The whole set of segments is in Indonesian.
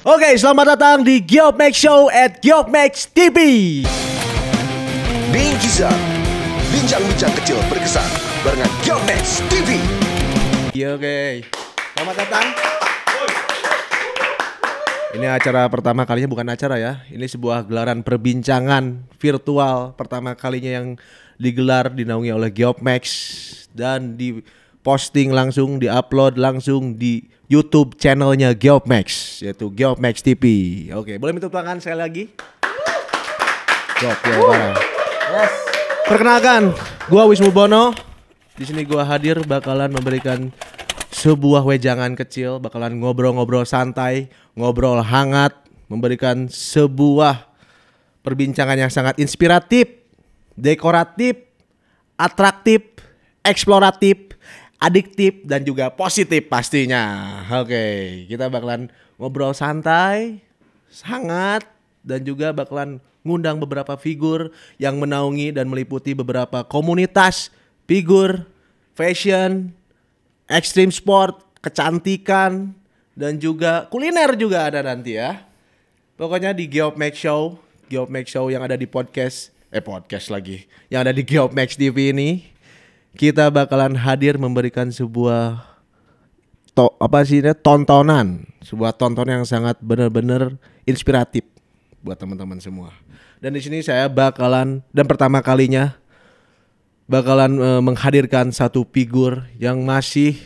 Oke, selamat datang di Geopmax Show at Geopmax TV. Bingkisan, bincang-bincang kecil berkesan barengan Geopmax TV. Iya, oke. Selamat datang. Ini acara pertama kalinya, bukan acara ya. Ini sebuah gelaran perbincangan virtual pertama kalinya yang digelar, dinaungi oleh Geopmax dan diposting langsung, diupload langsung di YouTube channelnya Geopmax, yaitu Geopmax TV. Oke, boleh minta tepuk tangan sekali lagi? Yes. Perkenalkan, gua Wisnu Bono. Di sini gua hadir bakalan memberikan sebuah wejangan kecil, bakalan ngobrol-ngobrol santai, ngobrol hangat, memberikan sebuah perbincangan yang sangat inspiratif, dekoratif, atraktif, eksploratif, adiktif, dan juga positif pastinya. Oke, kita bakalan ngobrol santai, hangat, dan juga bakalan ngundang beberapa figur yang menaungi dan meliputi beberapa komunitas figur, fashion, extreme sport, kecantikan, dan juga kuliner juga ada nanti ya. Pokoknya di Geopmax Show yang ada di podcast lagi, yang ada di Geopmax TV ini, kita bakalan hadir memberikan sebuah tontonan, sebuah tontonan yang sangat benar-benar inspiratif buat teman-teman semua. Dan di sini saya bakalan pertama kalinya bakalan menghadirkan satu figur yang masih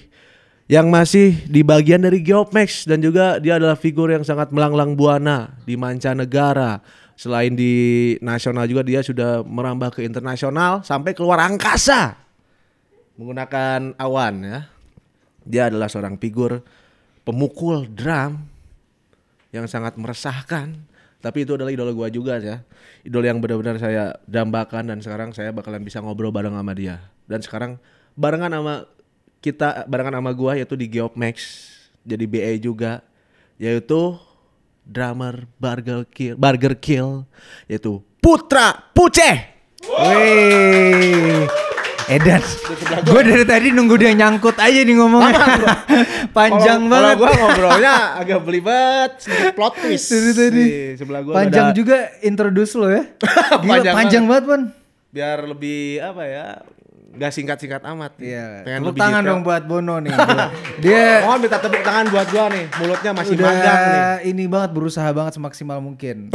di bagian dari Geopmax, dan juga dia adalah figur yang sangat melanglang buana di mancanegara. Selain di nasional juga dia sudah merambah ke internasional sampai keluar angkasa menggunakan awan ya. Dia adalah seorang figur pemukul drum yang sangat meresahkan, tapi itu adalah idola gua juga ya. Idola yang benar-benar saya dambakan, dan sekarang saya bakalan bisa ngobrol bareng sama dia. Dan sekarang barengan sama gua yaitu di Geopmax, jadi BA juga, yaitu drummer Burger Kill, yaitu Putra Puce. Wih, Edan, gue dari tadi nunggu dia nyangkut aja nih ngomongnya. Panjang banget. Kalau gue ngobrolnya agak belibet, sedikit plot twist. Dari tadi. Sebelah gue panjang juga introduce lo ya. Gila, panjang banget Pon. Biar lebih gak singkat-singkat amat. Iya. Pengen Tepuk lebih tangan detail. dong buat Bono nih. Dia mohon minta tepuk tangan buat gua nih. Mulutnya masih udah magang nih. ini banget, berusaha banget semaksimal mungkin.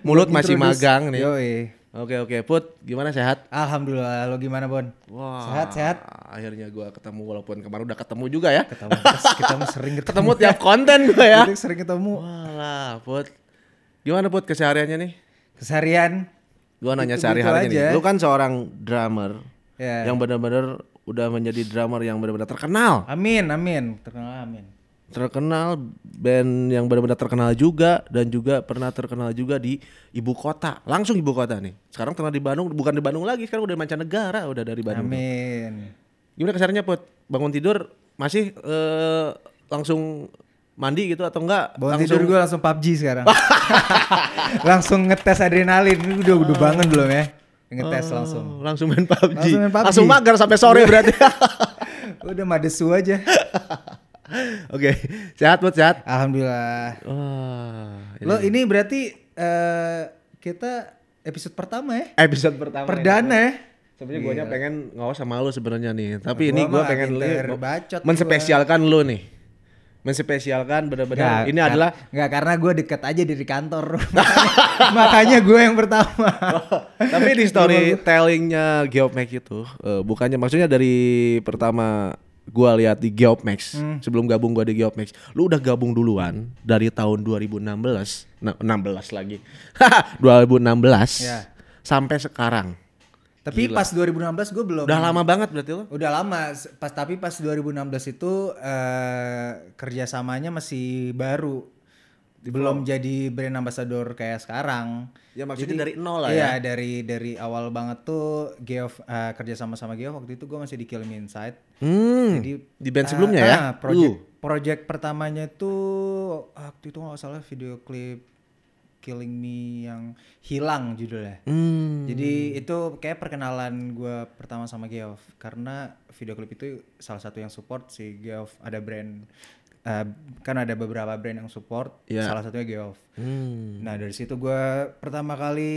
Mulut masih Introduce. magang nih. Yoi. Oke, Put, gimana, sehat? Alhamdulillah, lo gimana Bon? Wah, Sehat. akhirnya gua ketemu, walaupun kemarin udah ketemu juga ya. Kita sering Ketemu tiap konten gua ya. Kita sering ketemu. Walah, Put. Gimana, Put, kesehariannya nih? Keseharian. Gua nanya Gitu-gitu sehari-harinya aja. nih. Lu kan seorang drummer Ya. yang benar-benar udah menjadi drummer yang benar-benar terkenal. Amin. Terkenal amin. Terkenal, band yang benar-benar terkenal juga, dan juga pernah terkenal juga di ibu kota. Langsung ibu kota nih. Sekarang terkenal di Bandung, bukan di Bandung lagi, sekarang udah mancanegara, udah dari Bandung. Amin. Gimana kesehariannya, Put? Bangun tidur masih langsung mandi gitu atau enggak? Bangun tidur gue langsung PUBG sekarang. Langsung ngetes adrenalin. Ini udah bangun belum ya? Ngetes langsung. Langsung main PUBG. Langsung main PUBG. Langsung magar sampai sore berarti. Udah madesu aja. Oke, sehat, Put, sehat? Alhamdulillah. Wah, Lo ini berarti kita episode pertama ya? episode pertama. Perdana ya? Sebenarnya guanya pengen ngawas sama lu sebenarnya nih. Tapi Gua ini gua mah pengen pinter bacot menspesialkan lu nih. Menspesialkan benar-benar ini adalah Nggak, karena gue deket aja dari kantor. Makanya gue yang pertama. tapi di storytellingnya Geopmax itu bukannya, maksudnya dari pertama gua lihat di Geopmax, sebelum gabung gua di Geopmax, lu udah gabung duluan dari tahun 2016. Nah, 16 lagi. 2016 Ya. sampai sekarang. Tapi pas 2016 gue belum. Udah lama banget berarti lo? Udah lama. Tapi pas 2016 itu kerjasamanya masih baru. Belum jadi brand ambassador kayak sekarang. Ya maksudnya dari nol lah iya, ya. dari awal banget tuh Geoff kerja sama Geoff waktu itu gue masih di Killing Me Inside. Jadi di band sebelumnya ya. Project pertamanya itu waktu itu nggak salah video klip Killing Me yang hilang judulnya. Jadi itu kayak perkenalan gue pertama sama Geoff, karena video klip itu salah satu yang support si Geoff, ada brand kan ada beberapa brand yang support, Iya. salah satunya Geoff. Nah dari situ gue pertama kali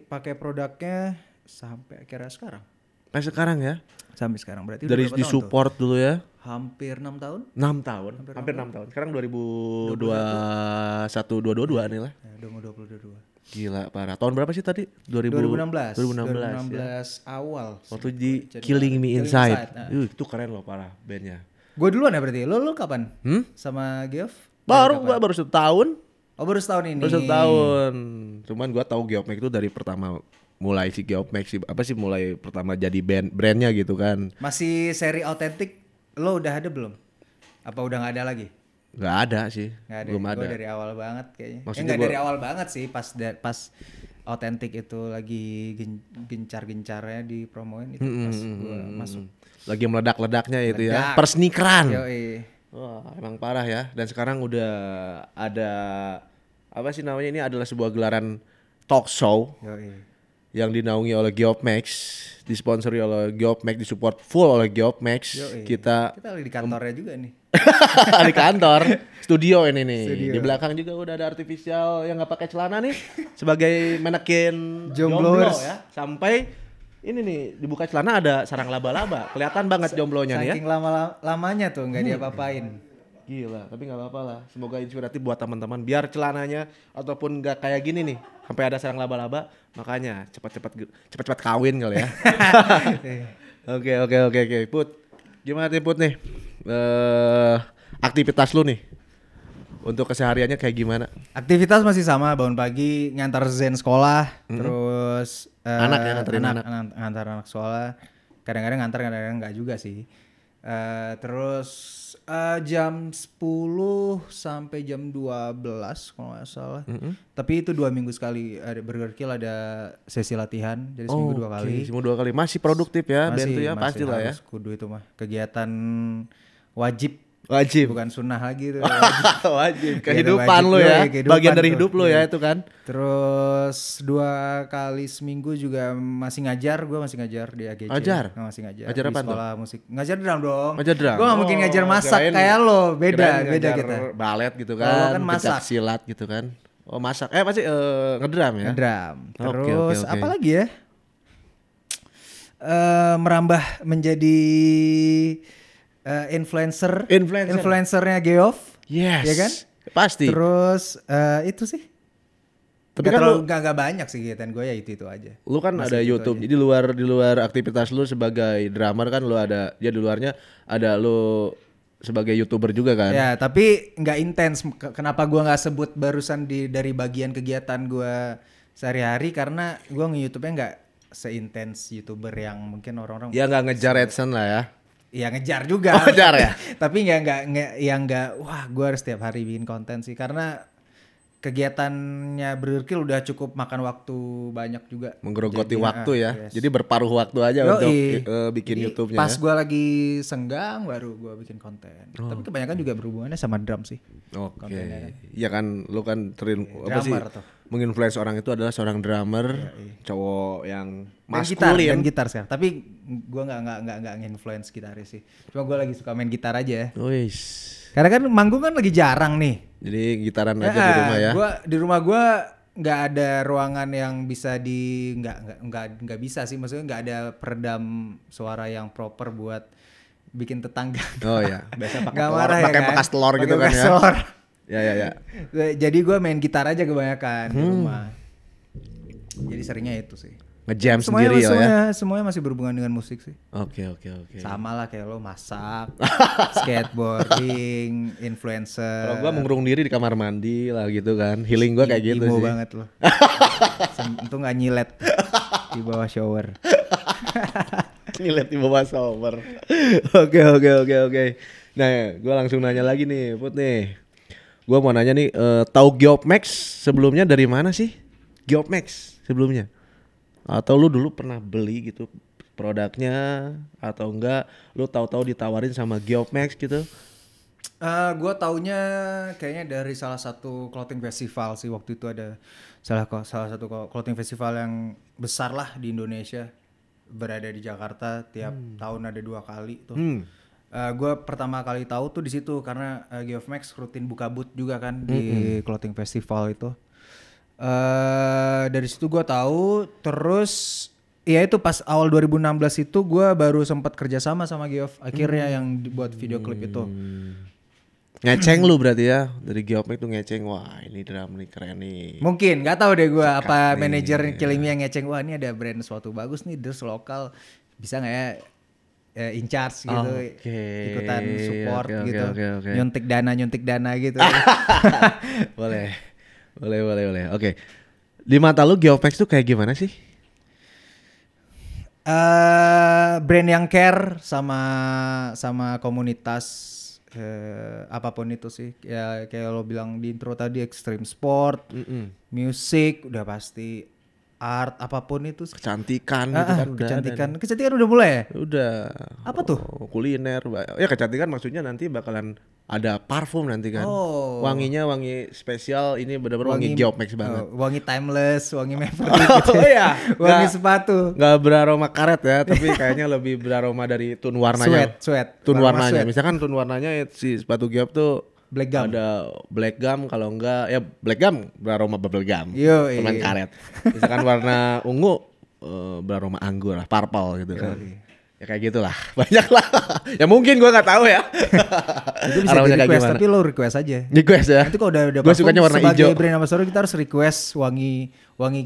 pakai produknya sampai akhirnya sekarang. Sekarang ya. Sampai sekarang berarti Dari udah berapa tahun tuh? disupport dulu ya. Hampir 6 tahun. 6 tahun. Hampir 6 tahun. Sekarang 2021 2022 nih lah. Ya, udah mau 22. Gila parah. Tahun berapa sih tadi? 2016. 2016 ya. Awal. Waktu di Jadi, Killing Me Killing Inside. Inside, nah. Itu keren loh parah bandnya. Gue duluan ya berarti. Lo kapan? Sama Geoff? Baru setahun. Oh baru setahun ini. Baru setahun. Cuman gua tahu Geoff Max itu dari pertama mulai si Geoff Max mulai pertama jadi brandnya gitu kan. Masih seri autentik. Lo udah ada belum? Apa udah nggak ada lagi? Nggak ada sih. Nggak ada. Belum Gua ada. dari awal banget kayaknya. Maksudnya Nggak gua- dari awal banget sih. Pas autentik itu lagi gencar-gencarnya dipromoin itu pas gue masuk. Lagi meledak-ledaknya itu ya. Meledak. Persnikeran. Yoi. Wah, emang parah ya. Dan sekarang udah ada apa sih namanya, ini adalah sebuah gelaran talk show Yoi. yang dinaungi oleh Geoff Max, disponsori oleh Geoff Max, disupport full oleh Geoff Max. Yoi. Kita Kita lagi di kantornya juga nih. di kantor, studio ini nih. Studio. Di belakang juga udah ada artifisial yang nggak pakai celana nih sebagai manekin Jombloers. jomblo ya. Sampai ini nih dibuka celana ada sarang laba-laba. Kelihatan banget jomblonya nih ya. Saking lamanya tuh nggak diapa-apain. Gila, tapi nggak apa-apa lah. Semoga inspiratif buat teman-teman. Biar celananya ataupun nggak kayak gini nih, sampai ada sarang laba-laba. Makanya cepat-cepat kawin kali ya. Oke. Put, gimana nih Put nih? Aktivitas lu nih untuk kesehariannya kayak gimana? Aktivitas masih sama, bangun pagi ngantar Zen sekolah, terus Anak ya, nganterin anak. ngantar anak sekolah. Kadang-kadang ngantar, kadang-kadang enggak juga sih. Terus jam 10 sampai jam 12 kalau nggak salah. Tapi itu 2 minggu sekali. Ada Burger Kill ada sesi latihan, jadi seminggu 2 kali. Seminggu 2 kali. Masih produktif ya, band tuh ya, masih pasti lah ya. harus kudu itu mah. Kegiatan wajib. Wajib. Bukan sunnah lagi tuh. Wajib. Kegiatan Kehidupan wajib. lu ya. Yoi, kehidupan Bagian dari tuh. hidup lu ya itu kan. Terus 2 kali seminggu juga masih ngajar. Gue masih ngajar di AGC. Ajar? Masih ngajar. Ngajar di apaan sekolah musik. Ngajar drum dong. Ngajar drum? Gue gak mungkin Oh, ngajar masak kirain- kayak lo. Beda Kirain ngajar kita. balet gitu Kalau kan. kan masak. pencak silat gitu kan. Oh masak. Pasti ngedrum ya. Drum. Oke, Terus oke. apa lagi ya? Merambah menjadi influencernya Geoff. Yes. Ya kan? Pasti. Terus itu sih. Tapi Gak kan terlalu, gak banyak sih kegiatan gue ya itu aja. lu kan Masih ada gitu YouTube. aja. Jadi di luar aktivitas lu sebagai drummer kan lu ada, ya di luarnya ada lu sebagai YouTuber juga kan. Ya tapi nggak intens. Kenapa gue nggak sebut barusan dari bagian kegiatan gue sehari-hari, karena gue nge-YouTube-nya nggak seintens YouTuber yang mungkin orang-orang. Ya nggak ngejar AdSense lah ya. Ya ngejar juga. Oh, ngejar ya? Tapi nggak wah gue harus setiap hari bikin konten sih, karena kegiatannya Burger Kill udah cukup makan waktu banyak juga. Menggerogoti Jadi, waktu ya. yes. Jadi berparuh waktu aja Yoi. untuk bikin Jadi, YouTube-nya. pas ya. gue lagi senggang baru gue bikin konten. Oh. Tapi kebanyakan juga berhubungannya sama drum sih. Oke. kontennya kan. Iya kan lu kan apa sih? Drummer tuh. Menginfluence orang itu adalah seorang drummer, cowok yang Dan gitar, maskulin. dan gitar sekarang. Tapi gue nggak nge-influence gitaris sih. Cuma gue lagi suka main gitar aja. Wis. Karena kan manggung kan lagi jarang nih. Jadi gitaran aja di rumah ya. Di rumah gue nggak ada ruangan yang bisa nggak bisa sih. Maksudnya nggak ada peredam suara yang proper buat bikin tetangga. Oh ya, biasa pakai Nggak telur, marah ya pakai kan? bekas telur Pakai gitu kan bekas ya. telur. Ya. Jadi gue main gitar aja kebanyakan di rumah. Jadi seringnya itu sih. Ngejam sendiri ya. Semuanya masih berhubungan dengan musik sih. Oke. Sama lah kayak lo masak, skateboarding, influencer. Kalau gua mengurung diri di kamar mandi lah gitu kan. Healing gua kayak gitu Imo sih. banget lo. Untung gak nyilet di bawah shower. Nyilet di bawah shower. Oke. Nah, gua langsung nanya lagi nih, Put nih. Gua mau nanya nih, tahu Geoff Max sebelumnya dari mana sih? Geoff Max sebelumnya? Atau lu dulu pernah beli gitu produknya atau enggak? Lu tahu-tahu ditawarin sama Geoff Max gitu? Gue taunya kayaknya dari salah satu clothing festival sih. Waktu itu ada salah satu clothing festival yang besar lah di Indonesia, berada di Jakarta. Tiap tahun ada 2 kali tuh. Gue pertama kali tahu tuh di situ karena Geoff Max rutin buka booth juga kan di clothing festival itu. Dari situ gue tahu, terus ya itu pas awal 2016 itu gue baru sempat kerjasama sama Geoff akhirnya yang buat video klip itu. Ngeceng lu berarti ya dari Geoff Max tuh ngeceng, wah ini drum nih keren nih. Mungkin nggak tahu deh gue apa nih, manajer Killing Me yang ngeceng, wah ini ada brand suatu bagus nih, terus lokal bisa nggak ya in charge gitu, ikutan support gitu, nyuntik dana gitu. boleh. Oke. Di mata lu Geoff Max tuh kayak gimana sih? Brand yang care sama komunitas, apapun itu sih, ya kayak lo bilang di intro tadi, extreme sport, musik udah pasti, art apapun itu, Kecantikan gitu kan udah. Kecantikan udah mulai ya? Udah. Apa tuh? Kuliner. Ya kecantikan maksudnya nanti bakalan ada parfum nanti kan. Wanginya wangi spesial, ini benar-benar wangi Geoff Max banget. Wangi timeless, wangi Maverick gitu. Oh iya. Wangi sepatu. Gak beraroma karet ya, tapi kayaknya lebih beraroma dari tone warnanya. Sweat. Tone warnanya. Misalkan tone warnanya si sepatu Geoff tuh black gum. Ada black gum, kalau enggak ya black gum beraroma bubble gum. Teman karet. Misalkan warna ungu beraroma anggur lah, purple gitu kan. Ya kayak gitulah. Banyak lah. Ya mungkin gua enggak tahu ya. Itu bisa di request, tapi lo request aja. Request ya. Nanti kalau udah gua sukanya warna hijau. Sebagai brand ambassador kita harus request wangi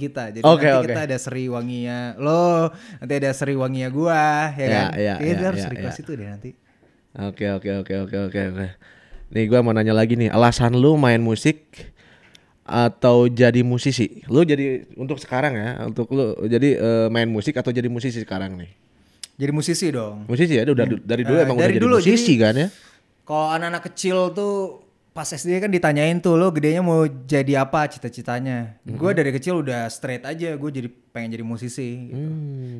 kita. Jadi kita ada seri wanginya lo, nanti ada seri wanginya gua, ya kan? Kita harus request itu deh nanti. Oke. Nih gue mau nanya lagi nih, alasan lu main musik atau jadi musisi? Lu jadi untuk sekarang ya, untuk lu jadi main musik atau jadi musisi sekarang nih? Jadi musisi dong. Musisi ya, udah dari dulu emang udah jadi musisi kan ya? Kalau anak-anak kecil tuh pas SD kan ditanyain tuh, lo gedenya mau jadi apa cita-citanya? Gue dari kecil udah straight aja, gue jadi pengen jadi musisi. Gitu.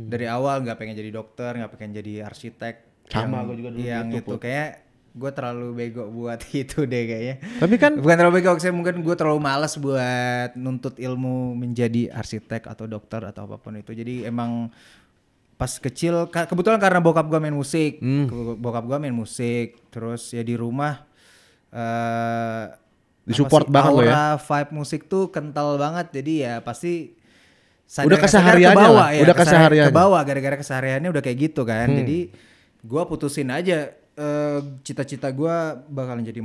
Dari awal nggak pengen jadi dokter, nggak pengen jadi arsitek. Sama gue juga dulu. Yang itu kayak gue terlalu bego buat itu deh kayaknya. Tapi kan bukan terlalu bego, saya mungkin gue terlalu malas buat nuntut ilmu menjadi arsitek atau dokter atau apapun itu. Jadi emang pas kecil kebetulan karena bokap gue main musik, terus ya di rumah disupport banget lo ya. Vibe musik tuh kental banget, jadi ya pasti udah kesehariannya kebawa, ya, udah kesehariannya kebawa gara-gara kesehariannya udah kayak gitu kan. Jadi gue putusin aja. Cita-cita gue bakalan jadi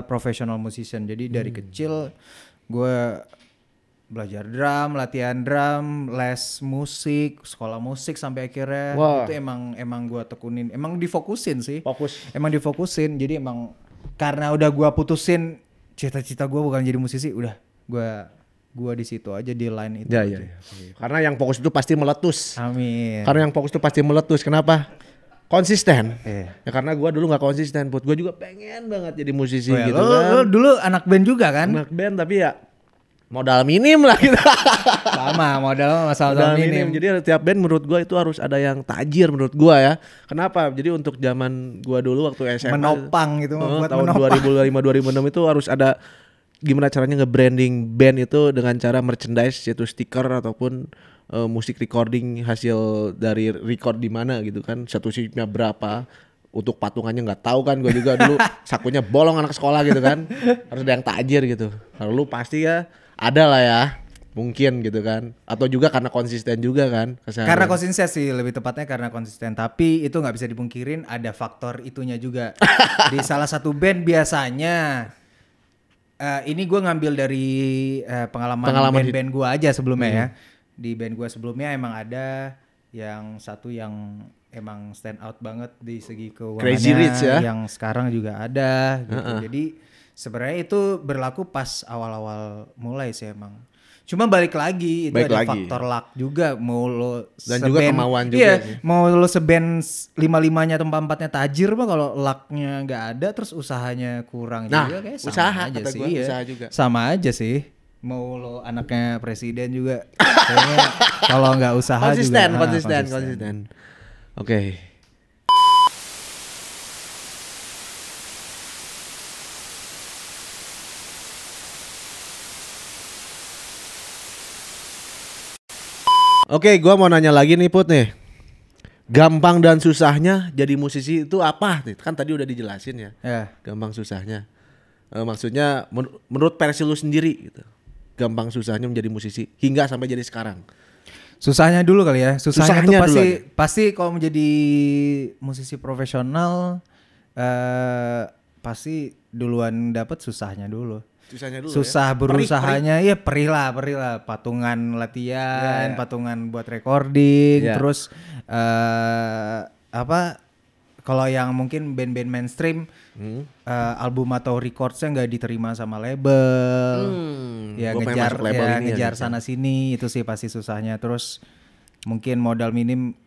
professional musician. Jadi dari kecil gue belajar drum, latihan drum, les musik, sekolah musik sampai akhirnya itu emang gue tekunin, emang difokusin sih. Emang difokusin. Jadi emang karena udah gue putusin cita-cita gue bukan jadi musisi, udah gue di situ aja di line itu. Ya. Karena yang fokus itu pasti meletus. Amin. Karena yang fokus itu pasti meletus. Kenapa? Konsisten. Ya karena gue dulu gak konsisten. Gue juga pengen banget jadi musisi gitu kan. Lo dulu anak band juga kan? Anak band tapi ya modal minim lah kita. Sama modal minim. Jadi tiap band menurut gue itu harus ada yang tajir menurut gue ya. Kenapa? Jadi untuk zaman gue dulu waktu SMA menopang gitu, buat tahun 2005-2006 itu harus ada gimana caranya nge-branding band itu dengan cara merchandise, yaitu stiker ataupun musik recording hasil dari record di mana gitu kan, satu chipnya berapa, untuk patungannya nggak tahu kan, gue juga dulu sakunya bolong anak sekolah gitu kan, harus ada yang tajir gitu. Kalau lu pasti ya ada lah ya, mungkin gitu kan, atau juga karena konsisten juga kan. Karena konsisten sih lebih tepatnya, karena konsisten. Tapi itu nggak bisa dipungkirin ada faktor itunya juga. Di salah satu band biasanya ini gue ngambil dari pengalaman band gue aja sebelumnya ya. Di band gue sebelumnya emang ada yang satu yang emang stand out banget di segi keuangannya, Crazy Rich ya? Yang sekarang juga ada gitu. Jadi sebenarnya itu berlaku pas awal-awal mulai sih emang. Cuma balik lagi itu ada faktor luck juga, mau lo dan juga kemauan juga sih. Mau lo seband 5-5-nya atau 4-4-nya tajir mah, kalau lucknya nggak ada terus usahanya kurang juga kayak sama aja sih. Usaha juga. Sama aja sih. Mau lo anaknya presiden juga kayaknya kalau nggak usaha konsisten. Oke. Oke, gua mau nanya lagi nih Put nih. gampang dan susahnya jadi musisi itu apa? Kan tadi udah dijelasin ya. Ya. Gampang susahnya. Maksudnya menurut versi lu sendiri gitu. Gampang susahnya menjadi musisi hingga sampai jadi sekarang. Susahnya dulu kali ya. Susahnya Susahnya tuh dulu pasti kalau menjadi musisi profesional pasti duluan dapat susahnya dulu. Susahnya dulu Susah ya. berusahanya ya perih lah patungan latihan, Ya. patungan buat recording, Ya. terus kalau yang mungkin band-band mainstream album atau recordsnya nggak diterima sama label, ya Gua pengen ngejar masuk label ya ini ngejar gitu. sana sini itu sih pasti susahnya. Terus mungkin modal minim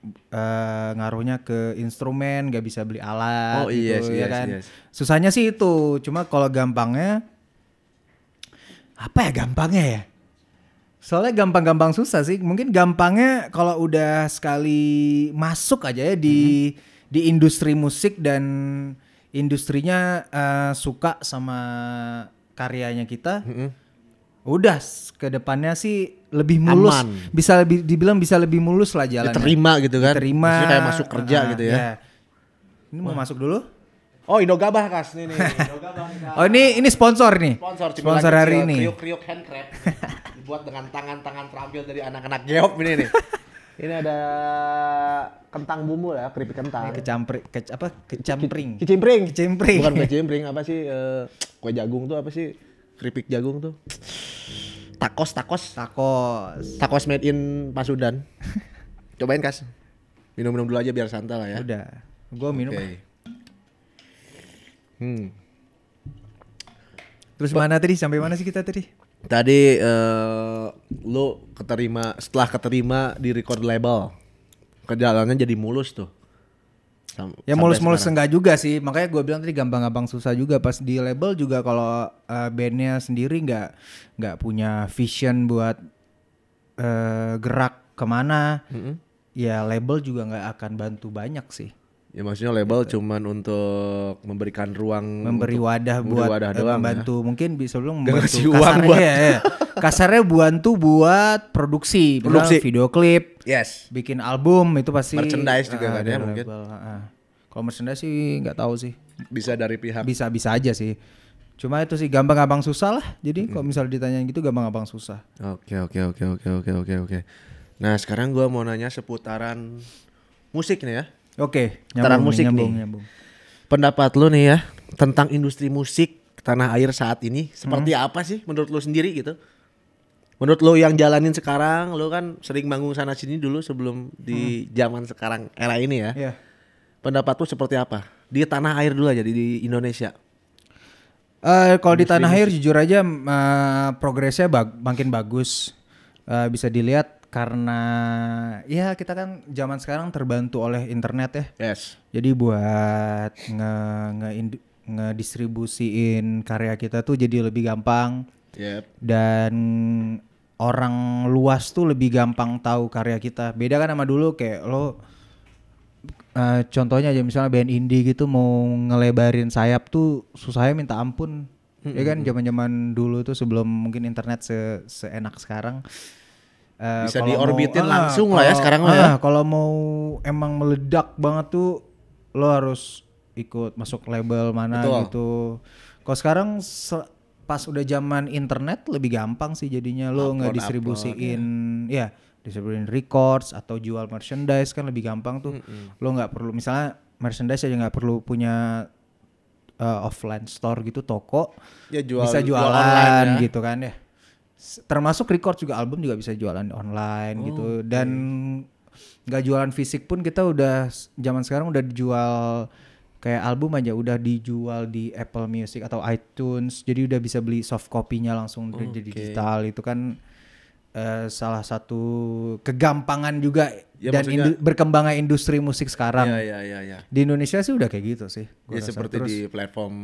ngaruhnya ke instrumen, nggak bisa beli alat Oh, gitu ya yes, kan. yes. Susahnya sih itu. Cuma kalau gampangnya apa ya gampangnya ya? Soalnya gampang-gampang susah sih. Mungkin gampangnya kalau udah sekali masuk aja ya di industri musik dan industrinya suka sama karyanya kita. Udah ke depannya sih lebih mulus. Aman. Bisa dibilang bisa lebih mulus lah jalannya. Diterima gitu kan. Diterima. Maksudnya kayak masuk kerja gitu ya. Ini mau masuk dulu? Oh, Indogabah Kas nih. Oh ini sponsor nih. Sponsor hari ini. Kriuk-kriuk handcrab. Dibuat dengan tangan-tangan terampil dari anak-anak geop ini nih. Ini ada kentang bumbu ya, keripik kentang. Kecimpring. Kicimpring. Bukan kecimpring, apa sih kue jagung tuh apa sih? Keripik jagung tuh. Tacos made in Pasundan. Cobain Kas. Minum-minum dulu aja biar santai lah ya. Udah. Gua minum. Oke. Terus mana tadi? Sampai mana sih kita tadi? Tadi lu setelah keterima di record label, perjalanannya jadi mulus tuh. Ya mulus-mulus enggak juga sih. Makanya gue bilang tadi gampang-gampang susah juga. Pas di label juga kalau bandnya sendiri nggak punya vision buat gerak kemana, ya label juga nggak akan bantu banyak sih. Ya maksudnya label cuman untuk memberikan ruang, Memberi wadah buat doang membantu. ya. Mungkin bisa bilang Nggak membantu ngasih uang buat kasarnya bantu buat produksi. Misalnya video klip, Yes. bikin album itu pasti Merchandise juga kan ya dari mungkin. label, Kalau merchandise sih nggak tahu sih. Bisa dari pihak. Bisa aja sih. Cuma itu sih gampang-gampang susah lah. Jadi kalau misalnya ditanyain gitu gampang-gampang susah. Oke. Nah, sekarang gua mau nanya seputaran musik nih ya. Oke, Seputaran musik nih. nyambung. Pendapat lu nih ya tentang industri musik tanah air saat ini seperti apa sih menurut lu sendiri gitu? Menurut lu yang jalanin sekarang, lu kan sering manggung sana sini dulu sebelum di zaman sekarang era ini ya. Iya. Pendapat lu seperti apa? Di tanah air dulu aja di Indonesia. Kalau di tanah air jujur aja progresnya makin bagus. Bisa dilihat karena ya kita kan zaman sekarang terbantu oleh internet ya. Yes. Jadi buat ngedistribusiin karya kita tuh jadi lebih gampang. Yep. Dan orang luas tuh lebih gampang tahu karya kita. Beda kan sama dulu kayak lo contohnya aja misalnya band indie gitu mau ngelebarin sayap tuh susahnya minta ampun. Ya kan zaman-zaman dulu tuh sebelum mungkin internet seenak sekarang. Bisa Kalau diorbitin mau- langsung lah ya sekarang lah ya. Kalau mau emang meledak banget tuh lo harus ikut masuk label mana Betul. gitu. Kalau sekarang pas udah zaman internet lebih gampang sih jadinya lo ngedistribusiin ya distribusiin records atau jual merchandise kan lebih gampang tuh. Lo nggak perlu misalnya merchandise aja nggak perlu punya offline store gitu toko. Ya Bisa jual jualan online ya. gitu kan ya. Termasuk record juga album juga bisa jualan online gitu dan nggak jualan fisik pun kita udah zaman sekarang udah dijual kayak album aja udah dijual di Apple Music atau iTunes jadi udah bisa beli soft copy-nya langsung jadi digital itu kan salah satu kegampangan juga Ya, dan maksudnya- berkembangnya industri musik sekarang Ya. di Indonesia sih udah kayak gitu sih gua Ya rasa. seperti Terus, di platform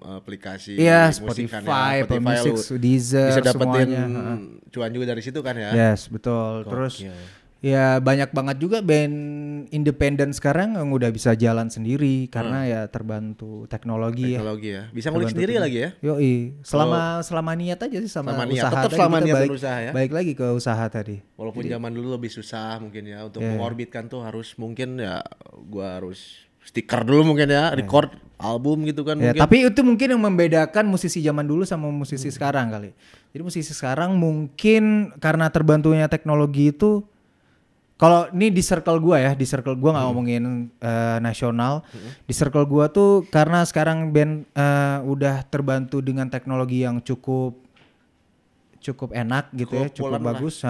aplikasi iya musik kan Spotify, ya. Apple Spotify Music, lu Deezer bisa dapetin semuanya. cuan juga dari situ kan ya. Yes, betul. Terus Gokil. ya banyak banget juga band independen sekarang yang udah bisa jalan sendiri karena ya terbantu teknologi ya. Bisa ngulik sendiri lagi ya. Yoi, selama niat aja sih sama Selama niat, usaha tetap tadi selama kita niat balik, berusaha ya. balik lagi ke usaha tadi. Walaupun zaman dulu lebih susah mungkin ya untuk mengorbitkan tuh harus mungkin ya gua harus stiker dulu mungkin ya, record album gitu kan Ya, mungkin. tapi itu mungkin yang membedakan musisi zaman dulu sama musisi sekarang kali. Jadi musisi sekarang mungkin karena terbantunya teknologi itu, kalau ini di circle gua ya, di circle gua nggak ngomongin nasional, di circle gua tuh karena sekarang band udah terbantu dengan teknologi yang cukup enak gitu ya, cukup Populer bagus.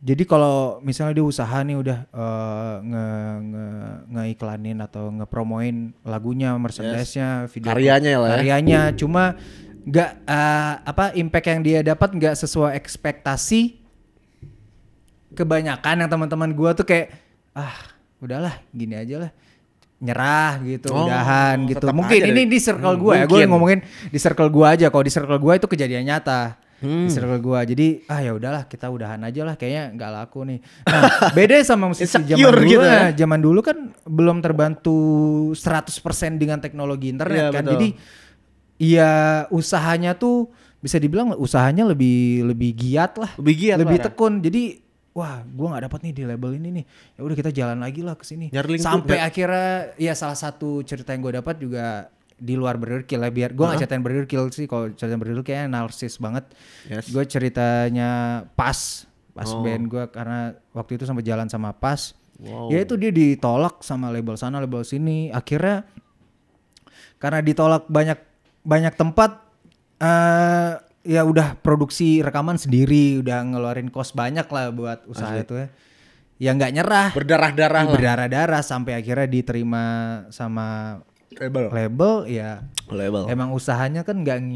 Jadi kalau misalnya dia usaha nih udah ngeiklanin atau ngepromoin lagunya, merchandise-nya, video Karyanya lah ya. karyanya, cuma nggak impact yang dia dapat nggak sesuai ekspektasi. Kebanyakan yang teman-teman gua tuh kayak udahlah gini aja lah, nyerah gitu, udahan gitu. tetap Mungkin aja ini di circle gua ya, gue ngomongin di circle gua aja. Kalau di circle gua itu kejadian nyata. Di circle gua, jadi ya udahlah kita udahan aja lah, kayaknya nggak laku nih. Nah beda sama musisi zaman dulu gitu ya. zaman dulu kan belum terbantu 100% dengan teknologi internet kan, betul. jadi ya usahanya tuh bisa dibilang usahanya lebih giat lah, lebih parah. tekun. Jadi wah gua nggak dapat nih di label ini nih, ya udah kita jalan lagi lah ke sini Nyari link sampai akhirnya ya salah satu cerita yang gue dapat juga di luar Burger Kill ya, biar gue nggak ceritain Burger Kill sih. Kalau ceritain Burger Kill kayaknya narsis banget. Gue ceritanya pas band gue, karena waktu itu sempat jalan sama Pas. Ya itu dia ditolak sama label sana label sini, akhirnya karena ditolak banyak tempat, ya udah produksi rekaman sendiri, udah ngeluarin cost banyak lah buat usaha itu ya. Ya nggak nyerah, berdarah-darah sampai akhirnya diterima sama label ya. Emang usahanya kan nggak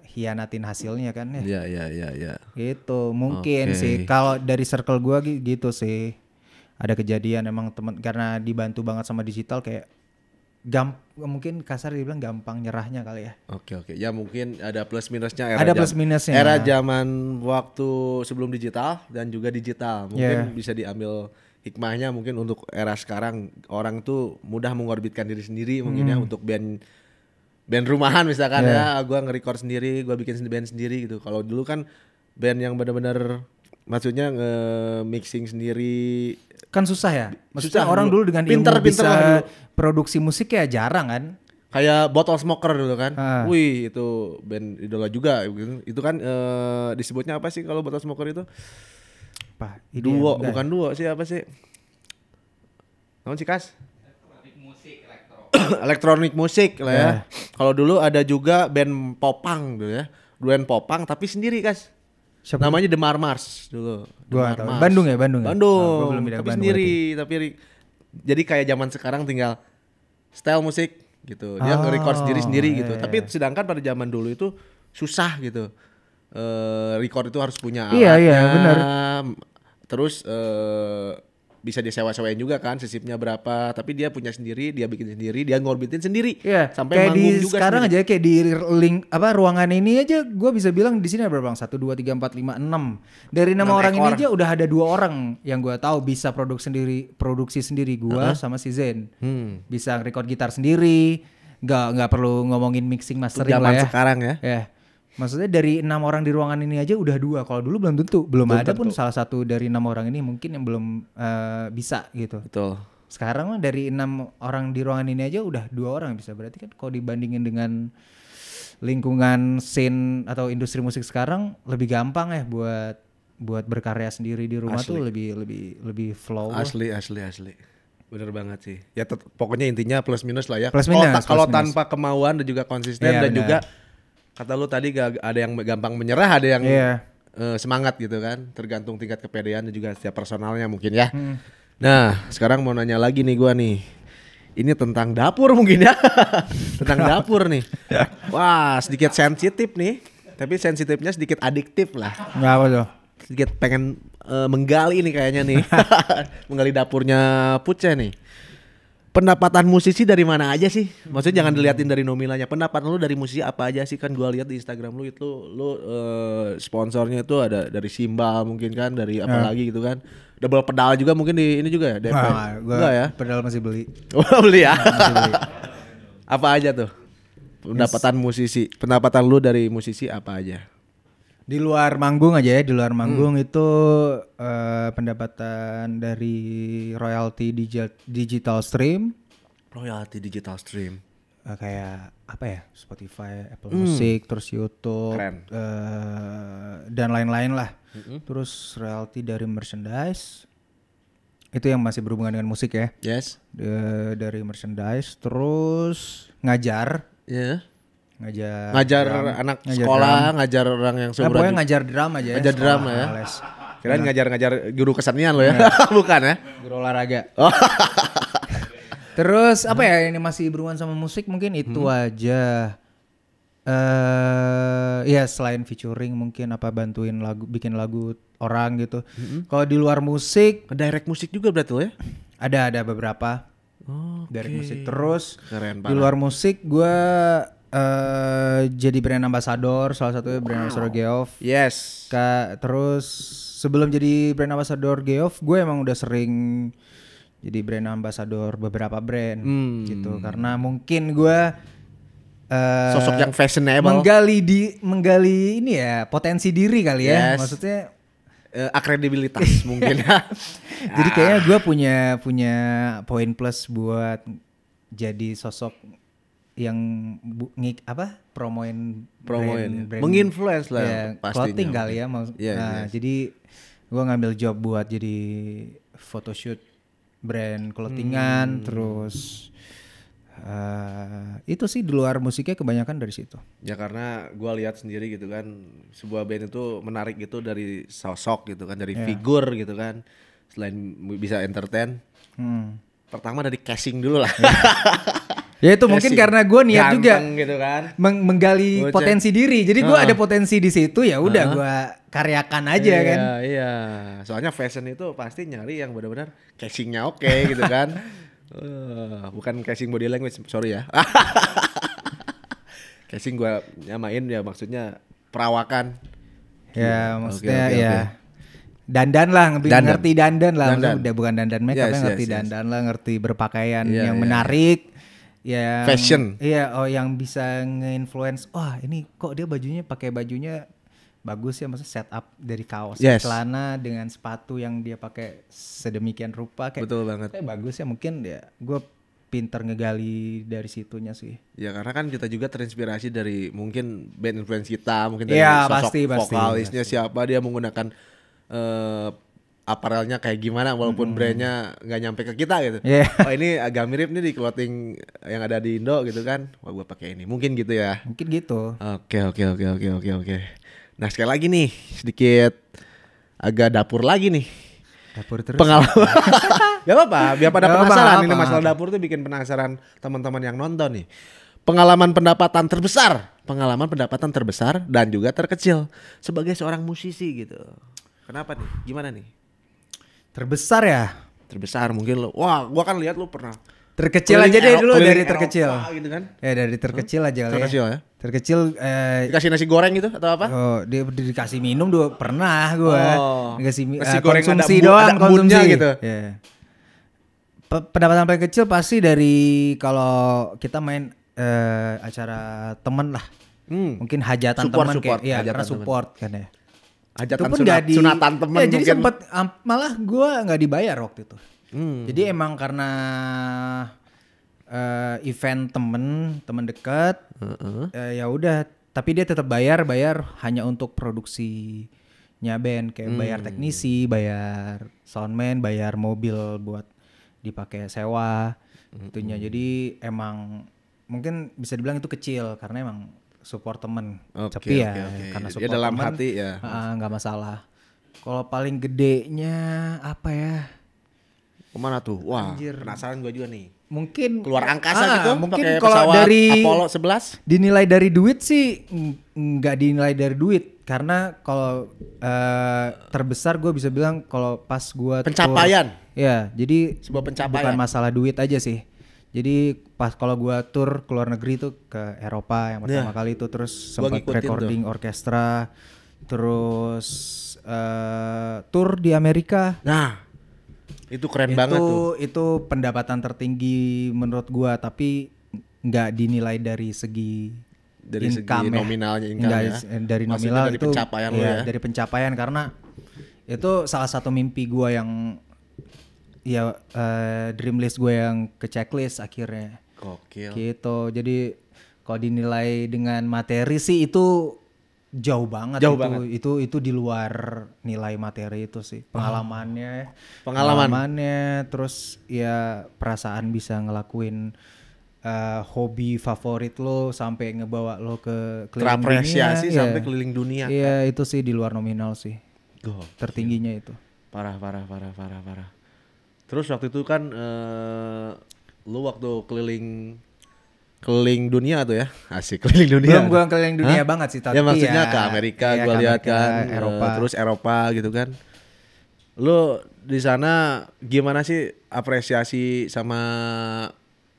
hianatin hasilnya kan ya. Iya. Gitu mungkin sih kalau dari circle gua gitu sih. Ada kejadian emang temen karena dibantu banget sama digital, kayak mungkin kasar dibilang gampang nyerahnya kali ya. Oke. Ya mungkin ada plus minusnya. Era zaman waktu sebelum digital dan juga digital. Mungkin bisa diambil hikmahnya mungkin untuk era sekarang, orang tuh mudah mengorbitkan diri sendiri mungkin ya, untuk band rumahan misalkan ya, gua nge-record sendiri, gua bikin band sendiri gitu. Kalau dulu kan band yang benar-benar maksudnya nge-mixing sendiri kan susah ya. Maksudnya orang dulu dengan ilmu bisa produksi musik ya jarang kan. Kayak Bottle Smoker dulu kan. Wih, itu band idola juga. Itu kan disebutnya apa sih kalau Bottle Smoker itu? Bukan duo sih, apa sih? Namun sih Kas? Elektronik musik lah ya. Kalau dulu ada juga band popang dulu ya. Band popang tapi sendiri Kas. Siapa? Namanya The Marmars dulu. Bandung ya? Bandung. Belum Tapi sendiri, tapi jadi kayak zaman sekarang tinggal style musik gitu. Dia nge-record sendiri gitu. Tapi sedangkan pada zaman dulu itu susah gitu. Record itu harus punya alatnya. Iya, benar. Terus bisa disewa-sewain juga kan, sisipnya berapa, tapi dia punya sendiri, dia bikin sendiri, dia ngorbitin sendiri. Sampai kayak manggung di juga sekarang sendiri. aja kayak di ruangan ini aja gue bisa bilang di sini ada berapa bang? 1 2 3 4 5 6. Dari 6 orang ini aja udah ada 2 orang yang gue tahu bisa produksi sendiri gue sama si Zen. Bisa record gitar sendiri, nggak perlu ngomongin mixing mastering lah ya. Sekarang ya. Maksudnya dari 6 orang di ruangan ini aja udah 2. Kalau dulu belum tentu, belum ada pun salah satu dari 6 orang ini mungkin yang belum bisa gitu. Betul. Sekarang dari 6 orang di ruangan ini aja udah 2 orang yang bisa. Berarti kan kalau dibandingin dengan lingkungan scene atau industri musik sekarang lebih gampang ya buat berkarya sendiri di rumah. Tuh lebih flow. Asli. Bener banget sih. Ya pokoknya intinya plus minus lah ya. Kalau tanpa kemauan dan juga konsisten dan juga kata lu tadi ada yang gampang menyerah, ada yang semangat gitu kan. Tergantung tingkat kepedean dan juga setiap personalnya mungkin ya. Nah sekarang mau nanya lagi nih gua nih. Ini tentang dapur mungkin ya. Tentang dapur nih. Wah sedikit sensitif nih. Tapi sensitifnya sedikit adiktif lah. Nggak apa tuh? Sedikit pengen menggali nih kayaknya nih. Menggali dapurnya Puce nih. pendapatan musisi dari mana aja sih? Maksudnya jangan diliatin dari nominalnya. Pendapatan lu dari musisi apa aja sih? Kan gua lihat di Instagram lu itu sponsornya itu ada dari Simbal mungkin kan, dari apa lagi gitu kan. Double pedal juga mungkin di ini juga ya, DP. Enggak ya? Pedal masih beli. Oh, beli ya. Masih beli. Apa aja tuh? Pendapatan musisi. Pendapatan lu dari musisi apa aja? Di luar manggung aja ya, di luar manggung itu pendapatan dari royalti digital stream, Royalty digital stream. kayak apa ya, Spotify, Apple Music, terus YouTube, Keren. dan lain-lain lah. Terus royalti dari merchandise, itu yang masih berhubungan dengan musik ya. Yes. Dari merchandise, terus ngajar, Ya. ngajar Ngajar drum, anak ngajar sekolah, drum. ngajar orang yang Nah, seumuran. pokoknya ngajar drum aja. Ngajar sekolah, drum ya. les. Kirain ngajar-ngajar guru kesenian lo ya. Bukan ya? Guru olahraga. Oh. Terus apa ya, ini masih berhubungan sama musik mungkin itu aja. Ya selain featuring mungkin apa bantuin lagu, bikin lagu orang gitu. Kalau di luar musik Direct musik juga berarti lo ya? ada beberapa Oh, dari musik. Terus keren di parah. luar musik gue jadi brand ambassador, salah satunya brand ambassador Geoff. Yes. Terus sebelum jadi brand ambassador Geoff, gue emang udah sering jadi brand ambassador beberapa brand gitu. Karena mungkin gue Sosok yang fashionable. menggali ini ya, potensi diri kali ya. Yes. Maksudnya Akredibilitas mungkin ya. jadi kayaknya gue punya poin plus buat jadi sosok yang promoin Promoin. brand- Menginfluence lah ya, pastinya. clothing kali ya. Iya, Nah, yes. jadi gue ngambil job buat jadi photoshoot brand clothingan, terus itu sih di luar musiknya kebanyakan dari situ. Ya karena gua lihat sendiri gitu kan, sebuah band itu menarik gitu dari sosok gitu kan, dari figur gitu kan. Selain bisa entertain, pertama dari casing dulu lah. Ya itu mungkin Casing. karena gue niat juga Ganteng gitu kan. menggali Bocah. potensi diri. Jadi gue ada potensi di situ, ya udah gue karyakan aja kan. Iya. Soalnya fashion itu pasti nyari yang benar-benar casingnya oke gitu kan. Bukan casing body language, sorry ya. Casing gua nyamain ya maksudnya perawakan. Ya Oke, maksudnya oke, ya oke. dandan lah, Dandan. ngerti dandan lah. Dandan. Maksudnya udah bukan dandan make up, Yes, ngerti yes. dandan lah, ngerti berpakaian Iya, yang iya. menarik. Yang Fashion. Iya, yang bisa nge-influence. Wah, ini kok dia pakai bajunya bagus ya, maksudnya setup dari kaos ke Yes. celana dengan sepatu yang dia pakai sedemikian rupa kayak Betul banget. kayak bagus ya, mungkin ya gue pinter ngegali dari situnya sih. Ya karena kan kita juga terinspirasi dari mungkin band influence kita, mungkin dari Iya, sosok pasti, vokalisnya siapa, dia menggunakan aparelnya kayak gimana walaupun brandnya nggak nyampe ke kita gitu. Iya. Oh ini agak mirip nih di clothing yang ada di Indo gitu kan. Wah gua pakai ini. Mungkin gitu ya. Mungkin gitu. Oke. Nah sekali lagi nih sedikit agak dapur lagi nih. Dapur terus. Pengalaman. Gak apa-apa, biar pada Gak apa-apa, penasaran. gak Ini apa-apa. masalah dapur tuh bikin penasaran teman-teman yang nonton nih. Pengalaman pendapatan terbesar dan juga terkecil sebagai seorang musisi gitu. Kenapa nih? Gimana nih? Terbesar ya. Terbesar mungkin lo. Wah, gua kan lihat lo pernah Terkecil keliling aja deh dulu keliling dari terkecil. Eropa gitu kan. Ya dari terkecil aja kali Terkecil ya. Terkecil Dikasih nasi goreng gitu atau apa? oh, dia dikasih minum dulu pernah gua. Oh, Dikasih nasi goreng ada konsumsi ada doang, moodnya konsumsi gitu. Ya. Pendapatan paling kecil pasti dari kalau kita main acara temen lah. Mungkin hajatan Support, teman support, kayak, iya hajatan karena temen. support kan ya. Hajatan Itu pun nggak sunatan temen ya, jadi mungkin. sempet malah gue nggak dibayar waktu itu. Jadi emang karena event temen dekat, ya udah. Tapi dia tetap bayar hanya untuk produksinya band, kayak bayar teknisi, bayar soundman, bayar mobil buat dipakai sewa, itunya. Jadi emang mungkin bisa dibilang itu kecil karena emang support temen. Oke, Tapi ya oke. karena Dia support dalam temen, hati ya. nggak masalah. Kalau paling gedenya apa ya? Kemana tuh? Wah, Anjir. penasaran gua juga nih. Mungkin Keluar angkasa gitu mungkin pakai kalau pesawat dari Apollo 11. dinilai dari duit sih nggak dinilai dari duit, karena kalau terbesar gue bisa bilang kalau pas gue Pencapaian. ya, jadi Sebuah pencapaian. bukan masalah duit aja sih. Jadi pas kalau gua tour ke luar negeri tuh ke Eropa yang pertama kali itu, terus sempat ngikutin recording orkestra, terus tour di Amerika. Nah, itu keren banget tuh. Itu pendapatan tertinggi menurut gua, tapi nggak dinilai dari segi income segi nominalnya income Nggak, ya. Dari Maksudnya nominal dari itu pencapaian lo ya. dari pencapaian, karena itu salah satu mimpi gua yang dream list gue yang ke checklist akhirnya. Gokil. Gitu. Jadi kalau dinilai dengan materi sih itu jauh banget. Itu di luar nilai materi itu sih. Pengalamannya, terus ya perasaan bisa ngelakuin hobi favorit lo sampai ngebawa lo ke keliling Terapresiasi dunia. sampai keliling dunia. Iya, itu sih di luar nominal sih. Tertingginya itu. Parah. Terus waktu itu kan lu waktu keliling dunia tuh ya, asik keliling dunia. Belum gua keliling dunia banget sih, tapi ya maksudnya ke Amerika, iya, gua lihat Amerika, kan, Eropa. terus Eropa gitu kan. Lu di sana gimana sih apresiasi sama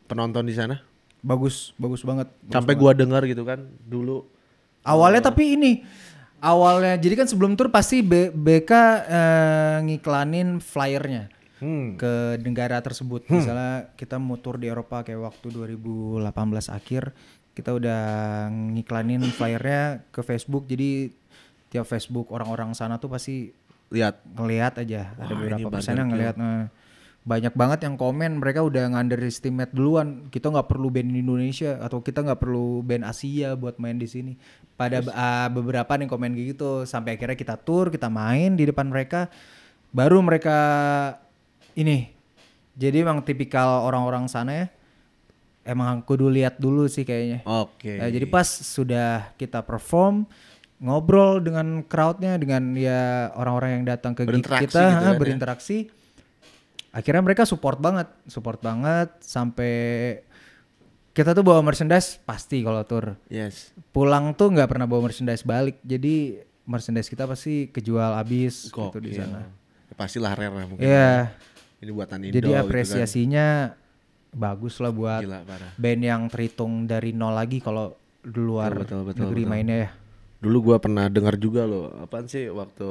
penonton di sana? Bagus banget. Sampai gua dengar gitu kan dulu. Awalnya tapi jadi kan sebelum tur pasti BK ngiklanin flyernya ke negara tersebut. Misalnya kita mau tur di Eropa kayak waktu 2018 akhir, kita udah ngiklanin flyernya ke Facebook. Jadi tiap Facebook orang-orang sana tuh pasti ngelihat aja. Ada beberapa persen yang ngelihat. Banyak banget yang komen, mereka udah underestimate duluan. Kita nggak perlu band Indonesia atau kita nggak perlu band Asia buat main di sini. Pada beberapa yang komen kayak gitu, sampai akhirnya kita tour, kita main di depan mereka, baru mereka ini. Jadi emang tipikal orang-orang sana ya, emang kudu lihat dulu sih kayaknya. Oke. Jadi pas sudah kita perform, ngobrol dengan crowdnya, dengan ya orang-orang yang datang ke gig kita, gitu kan, berinteraksi. Akhirnya mereka support banget sampai kita tuh bawa merchandise pasti kalau tour. Yes. Pulang tuh nggak pernah bawa merchandise balik, jadi merchandise kita pasti kejual habis gitu di sana. Ya, pastilah rare lah mungkin. Iya. Ini buatan Indo. Jadi gitu apresiasinya bagus lah buat Gila, parah. band yang terhitung dari nol lagi kalau di luar negeri mainnya ya. Dulu gua pernah dengar juga loh, apaan sih waktu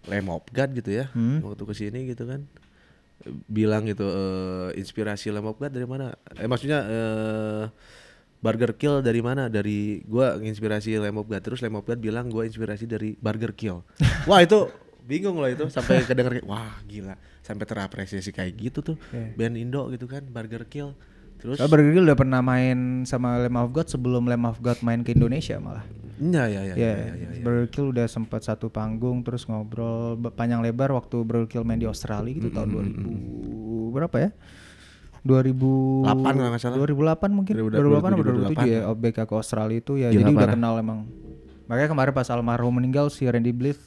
Lamb of God gitu ya, waktu kesini gitu kan, bilang gitu inspirasi Lamb of God dari mana? Maksudnya Burger Kill dari mana? Dari gua inspirasi Lamb of God, terus Lamb of God bilang gua inspirasi dari Burger Kill. Wah itu bingung loh itu, sampai kedenger wah gila, sampai terapresiasi kayak gitu tuh band Indo gitu kan, Burger Kill. Terus Burger Kill udah pernah main sama Lamb of God sebelum Lamb of God main ke Indonesia malah. Iya. Burger Kill udah sempat satu panggung terus ngobrol panjang lebar waktu Burger Kill main di Australia gitu tahun 2000 berapa ya? 2008 kalau nggak salah. 2008 mungkin. 2008 atau 2007 ya OBK ke Australia itu ya. Gila, jadi parah. udah kenal emang. Makanya kemarin pas almarhum meninggal si Randy Blythe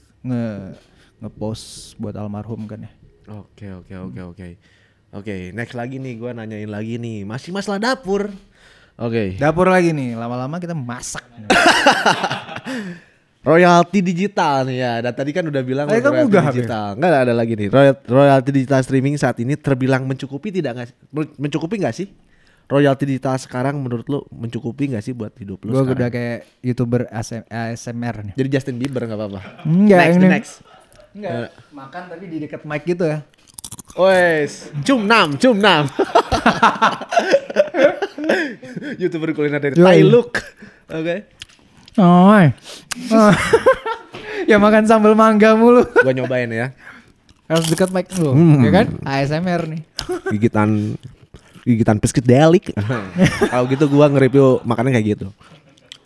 nge-post buat almarhum kan ya. Oke, next lagi nih gua nanyain lagi nih. Masih masalah dapur. Oke. Dapur lagi nih, lama-lama kita masak. Royalti digital nih ya. Dan tadi kan udah bilang kamu royalti udah digital. Enggak ada lagi nih. Royalti digital streaming saat ini terbilang mencukupi nggak sih? Royalti digital sekarang menurut lu mencukupi nggak sih buat hidup lu Gue sekarang? udah kayak YouTuber ASMR nih. Jadi Justin Bieber nggak apa-apa. Enggak, Next. Enggak, makan tapi di dekat mic gitu ya. Wes, cum nam. YouTuber kuliner dari Thailand. Oke. Ya makan sambal mangga mulu. Gua nyobain ya. Harus dekat mic lu, ya kan? ASMR nih. Gigitan psikedelik. Kalau gitu gua nge-review makanan kayak gitu.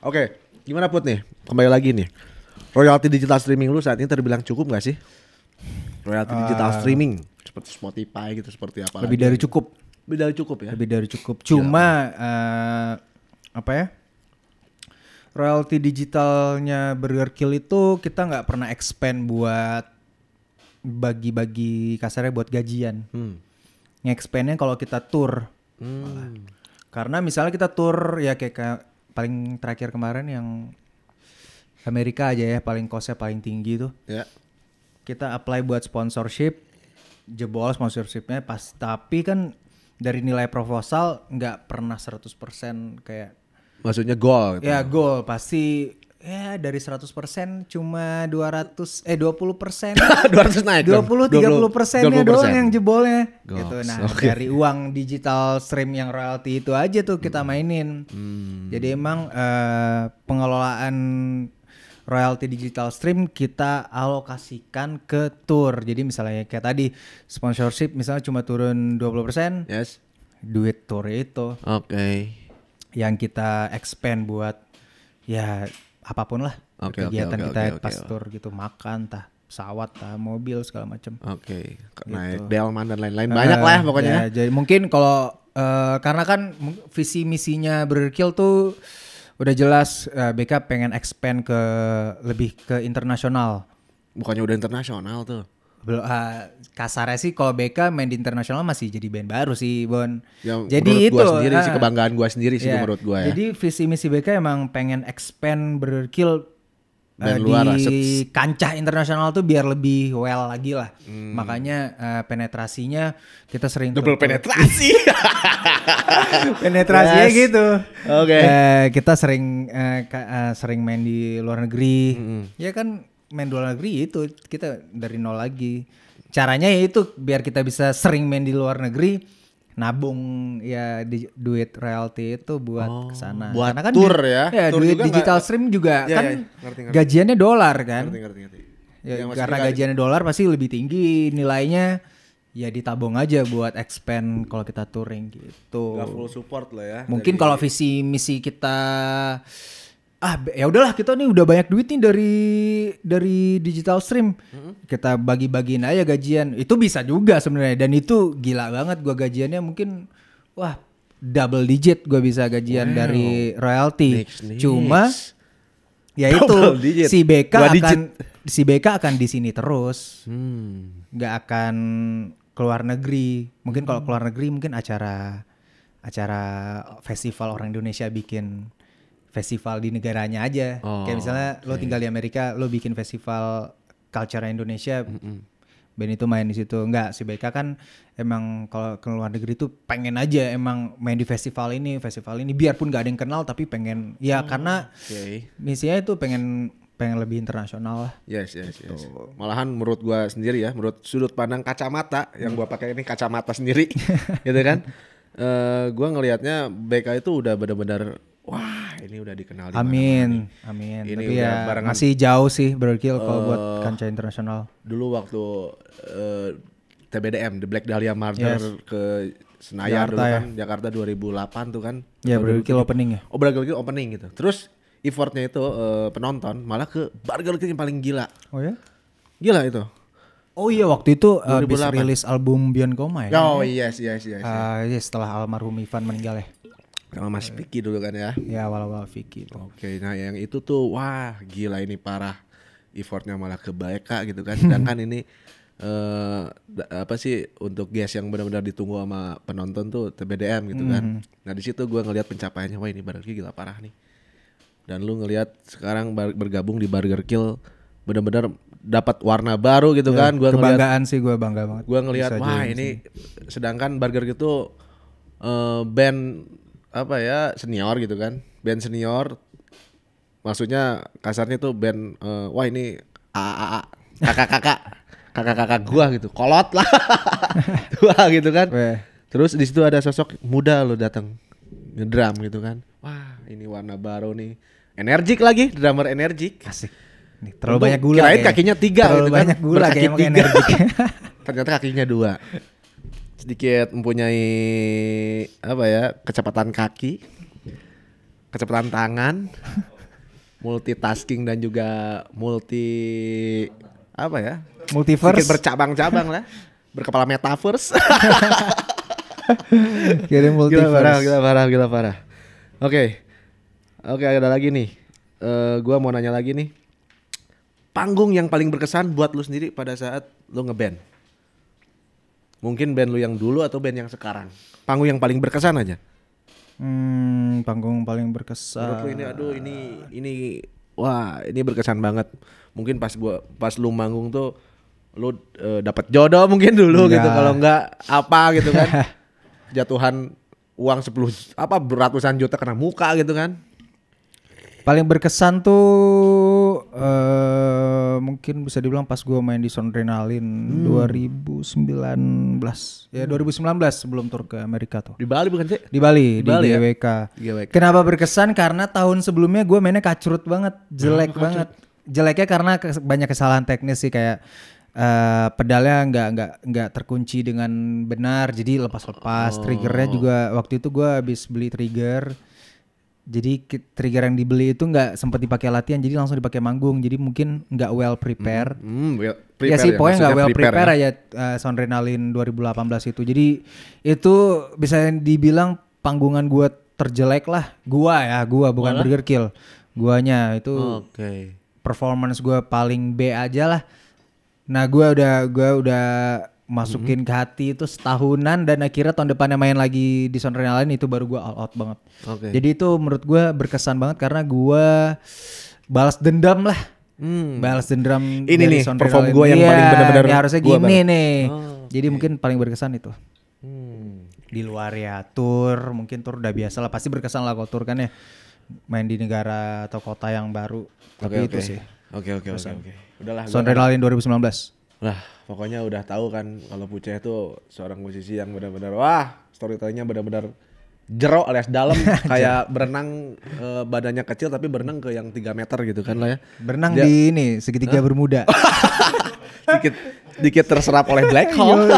Oke, gimana Put nih? Kembali lagi nih. Royalti digital streaming lu saat ini terbilang cukup gak sih? Royalti digital streaming seperti Spotify gitu, seperti apa? Lebih dari cukup. Lebih dari cukup ya. Lebih dari cukup. Cuma apa ya? Royalti digitalnya Burger Kill itu kita nggak pernah expand buat bagi-bagi kasarnya buat gajian. Nge-expandnya kalau kita tour. Karena misalnya kita tour ya kayak paling terakhir kemarin yang Amerika aja ya, paling costnya paling tinggi tuh. Ya. Kita apply buat sponsorship, jebol sponsorshipnya pas, tapi kan dari nilai proposal nggak pernah 100% kayak Maksudnya goal gitu. ya goal pasti ya dari 100% cuma 20%. 200 naik dong. 20-30%-nya doang yang jebolnya Goks, gitu. Nah, oke. dari uang digital stream yang royalty itu aja tuh kita mainin. Jadi emang pengelolaan royalty digital stream kita alokasikan ke tour. Jadi misalnya kayak tadi sponsorship misalnya cuma turun 20%, Yes. duit tour itu Oke. yang kita expand buat ya apapun lah Oke, kegiatan oke, kita oke, pas oke. tour gitu, makan tah pesawat tah mobil segala macam. Oke. Gitu. Naik delman dan lain-lain banyak lah pokoknya. Ya, jadi mungkin kalau karena kan visi misinya Burger Kill tuh udah jelas BK pengen expand ke lebih ke internasional. Bukannya udah internasional tuh. Kasarnya sih kalau BK main di internasional masih jadi band baru sih Bon. Ya, Jadi menurut itu gua sendiri sih kebanggaan gua sendiri sih ya, menurut gua ya. Jadi visi misi BK emang pengen expand Burger Kill Band di luar lah, kancah internasional tuh biar lebih well lagi lah. Hmm. Makanya penetrasinya kita sering Double penetrasi. penetrasinya Yes. gitu. Oke. Kita sering sering main di luar negeri. Ya kan main di luar negeri itu kita dari nol lagi. Caranya ya itu biar kita bisa sering main di luar negeri, nabung ya duit royalty itu buat kesana. buat Karena kan tour ya. Tour duit juga digital nggak- stream juga Ya, kan ya, ngerti. gajiannya dolar kan. Ngerti. Ya, Ya, maksudnya karena kan- gajiannya dolar pasti lebih tinggi nilainya. Ya ditabung aja buat expand kalau kita touring gitu. Gak full support lah ya. Mungkin kalau visi misi kita ya udahlah kita nih udah banyak duit nih dari digital stream. Kita bagi-bagiin aja gajian. Itu bisa juga sebenarnya dan itu gila banget gua gajiannya mungkin wah double digit gua bisa gajian dari royalty. Next. Cuma ya Double itu digit. si BK Dua akan digit. si BK akan di sini terus. Nggak akan keluar negeri. Mungkin kalau keluar negeri mungkin acara festival orang Indonesia bikin festival di negaranya aja. Kayak misalnya lo tinggal di Amerika, lo bikin festival culture Indonesia. Band itu main di situ. Enggak, si BK kan emang kalau ke luar negeri tuh pengen aja emang main di festival ini biarpun gak ada yang kenal tapi pengen ya karena Oke. misinya itu pengen lebih internasional lah. Yes. Malahan menurut gua sendiri ya, menurut sudut pandang kacamata yang gua pakai ini kacamata sendiri, gitu kan? Gua ngelihatnya BK itu udah benar-benar wah ini udah dikenal di Amin. Ini Tapi udah ya barengan. masih jauh sih Burger Kill kalau buat kancah internasional. Dulu waktu TBDM, The Black Dahlia Murder ke Senayan Jakarta dulu ya. kan, Jakarta 2008 tuh kan. Ya Atau Burger Kill 2007. opening ya. Oh Burger Kill opening gitu. Terus effortnya itu penonton malah ke Burger Kill yang paling gila. Oh ya? Gila itu. Oh iya waktu itu habis 2008. rilis album Beyond Coma ya. Oh yes. Ya, setelah almarhum Ivan meninggal ya. Sama Mas Vicky dulu kan ya. Ya awal-awal Vicky itu. Oke, nah yang itu tuh wah gila ini parah. Effortnya malah ke BK gitu kan. Sedangkan ini apa sih untuk guest yang benar-benar ditunggu sama penonton tuh TBDM gitu kan. Nah di situ gue ngelihat pencapaiannya wah ini Burger Kill gila parah nih. Dan lu ngelihat sekarang bergabung di Burger Kill benar-benar dapat warna baru gitu kan. Gua ngelihat Kebanggaan sih gue bangga banget. gue ngelihat Bisa wah join ini sedangkan Burger Kill tuh band apa ya senior gitu kan. Band senior maksudnya kasarnya tuh band wah ini AAA kakak-kakak gua gitu kolot lah tua gitu kan. Weh. Terus di situ ada sosok muda lo datang ngedrum gitu kan. Wah ini warna baru nih, energik lagi, drummer energik. Asik. Nih, terlalu Untung banyak gula. kirain kayaknya. kakinya 3 terlalu gitu kan. banyak gula Berkaki kayak emang 3. energik. Ternyata kakinya 2. Sedikit mempunyai apa ya kecepatan kaki, kecepatan tangan, multitasking dan juga apa ya? Multiverse. Sedikit bercabang-cabang lah. Berkepala metaverse. Kirim multiverse. Gila parah. Oke, ada lagi nih. Gua mau nanya lagi nih. Panggung yang paling berkesan buat lu sendiri pada saat lu ngeband. Mungkin band lu yang dulu atau band yang sekarang. Panggung yang paling berkesan aja. Panggung paling Menurut berkesan. lu ini aduh ini wah ini berkesan banget. Mungkin pas lu manggung tuh lu dapat jodoh mungkin dulu Enggak. gitu kalau enggak apa gitu kan. jatuhan uang 10 apa ratusan juta kena muka gitu kan. Paling berkesan tuh mungkin bisa dibilang pas gue main di Soundrenalin 2019. Ya 2019 sebelum tur ke Amerika tuh. Di Bali bukan sih? Di Bali, di Bali ya? GWK. GWK. Kenapa berkesan? Karena tahun sebelumnya gue mainnya kacrut banget, jelek banget. Jeleknya karena banyak kesalahan teknis sih kayak pedalnya nggak terkunci dengan benar, jadi lepas-lepas. Triggernya juga waktu itu gue habis beli trigger. Jadi trigger yang dibeli itu nggak sempat dipakai latihan, jadi langsung dipakai manggung. Jadi mungkin nggak well prepare. Ya sih, pokoknya nggak well prepare aja Soundrenalin 2018 itu. Jadi itu bisa dibilang panggungan gue terjelek lah. Gua bukan Burger Kill. Guanya itu performance gue paling B aja lah. Nah gue udah masukin ke hati itu setahunan dan akhirnya tahun depannya main lagi di Soundrenalin itu baru gue all out banget. Jadi itu menurut gue berkesan banget karena gue balas dendam lah. Balas dendam ini dari nih Soundrenalin. perform gue yang paling benar-benar harusnya gini nih. Jadi oke. mungkin paling berkesan itu. Di luar ya tur, mungkin tur udah biasa lah, pasti berkesan lah kalau tur kan ya. Main di negara atau kota yang baru. Tapi itu sih. Oke. Udahlah. Soundrenalin 2019. Lah, pokoknya udah tahu kan kalau Puceh itu seorang musisi yang benar-benar wah, storytellingnya benar-benar jero alias dalam kayak berenang badannya kecil tapi berenang ke yang 3 meter gitu kan lah ya. Berenang di ini segitiga Bermuda. Dikit terserap oleh black hole.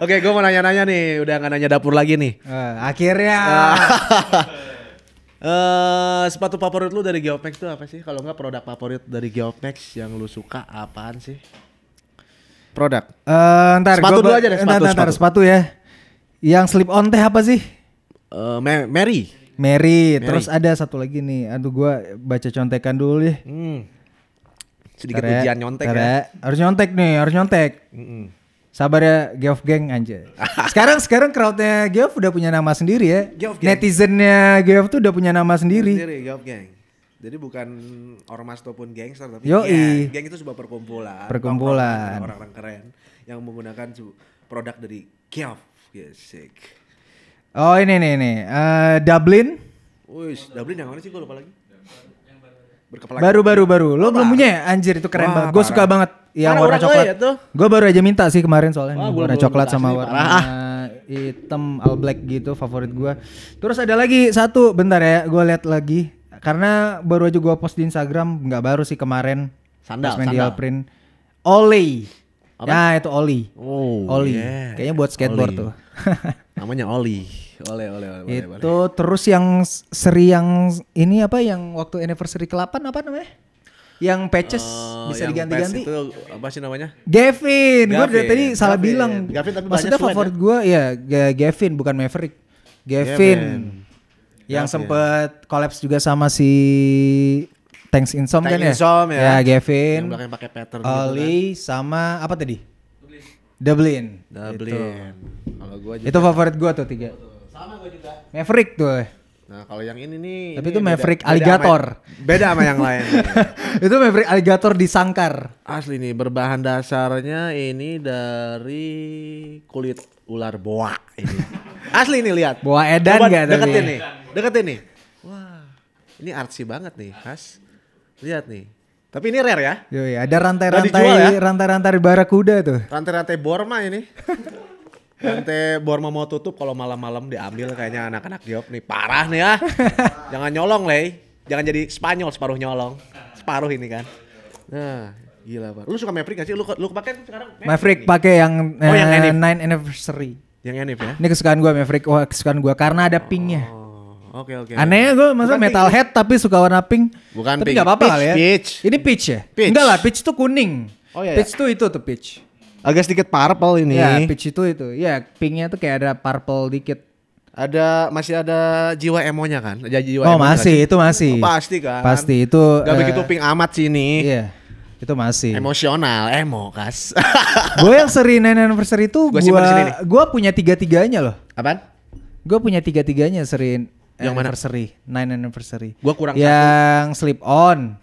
Oke, gue mau nanya-nanya nih, udah nggak nanya dapur lagi nih. Akhirnya. Sepatu favorit lu dari Geomax tuh apa sih? Kalau nggak produk favorit dari Geomax yang lu suka apaan sih? Produk. Ntar sepatu dulu aja deh, sepatu ya. Yang slip on teh apa sih? Mary. Terus ada satu lagi nih. Aduh gua baca contekan dulu deh. Sedikit ujian nyontek ya. Harus nyontek. Sabar ya Geof Gang anjay. Sekarang crowdnya Geof udah punya nama sendiri ya. Netizennya Geof tuh udah punya nama sendiri. Geof Gang. Jadi bukan ormas ataupun gangster tapi geng itu sebuah perkumpulan orang-orang keren yang menggunakan produk dari Geof. Gesek. Oh ini nih. Dublin. Wih, Dublin yang mana sih gue lupa lagi. Baru. Lo belum punya ya? Anjir itu keren banget. Gue suka banget yang warna coklat. Gue baru aja minta sih kemarin soalnya warna coklat sama warna hitam all black gitu favorit gue. Terus ada lagi satu, bentar ya, gue lihat lagi karena baru aja gue post di Instagram, nggak baru sih kemarin. Sandal. Print. Oli. Ya itu Oli. Oli. Yeah. Kayaknya buat skateboard tuh. Namanya Oli. Oleh. Itu terus yang seri yang ini apa yang waktu anniversary ke-8 apa namanya? Yang patches bisa diganti-ganti. Itu apa sih namanya? Gavin. Gue dari tadi salah bilang. Gavin tapi maksudnya favorit gue ya Gavin bukan Maverick. Gavin. Yang sempet collapse juga sama si Thanks Insom kan ya? Ya Gavin. Yang belakang pakai pattern Oli gitu kan. Sama apa tadi? Dublin. Kalau gua juga. Itu favorit gua tuh 3. Sama gua juga. Maverick tuh. Nah, kalau yang ini nih. Tapi itu Maverick Alligator. Beda sama yang lain. Itu Maverick Alligator disangkar. Asli nih, berbahan dasarnya ini dari kulit ular boa ini. Asli nih lihat. Boa edan enggak tadi? Deketin nih. Wah. Ini artsy banget nih, Has. Lihat nih. Tapi ini rare ya. Yoi, ada rantai-rantai barakuda tuh. Rantai-rantai Borma ini. Rantai Borma mau tutup kalau malam-malam diambil kayaknya anak-anak Geof nih. Parah nih ya. Jangan nyolong, Ley. Jangan jadi Spanyol separuh nyolong. Separuh ini kan. Nah, gila, Pak. Lu suka Maverick gak sih? Lu pakai sekarang Maverick pakai yang 9 anniversary. Yang Enif ya? Ini kesukaan gua Maverick. Wah, kesukaan gua karena ada pinknya. Oke. Anehnya gue masa metalhead tapi suka warna pink. Bukan tapi pink. Tapi gak apa-apa kali ya. Peach. Ini peach ya? Peach. Enggak lah, peach tuh kuning. Oh iya. Peach tuh itu tuh peach. Agak sedikit purple ini. Ya, peach itu. Ya, pinknya tuh kayak ada purple dikit. Masih ada jiwa emonya kan? Jiwa masih, itu masih. Oh, pasti kan? Pasti itu. Gak begitu pink amat sih ini. Iya. Itu masih. Emosional, kas. Gue yang seri 9 anniversary itu gue punya 3-3-nya loh. Apaan? Gue punya 3-3-nya seri Yang mana? anniversary, 9 anniversary. Gua kurang yang slip on.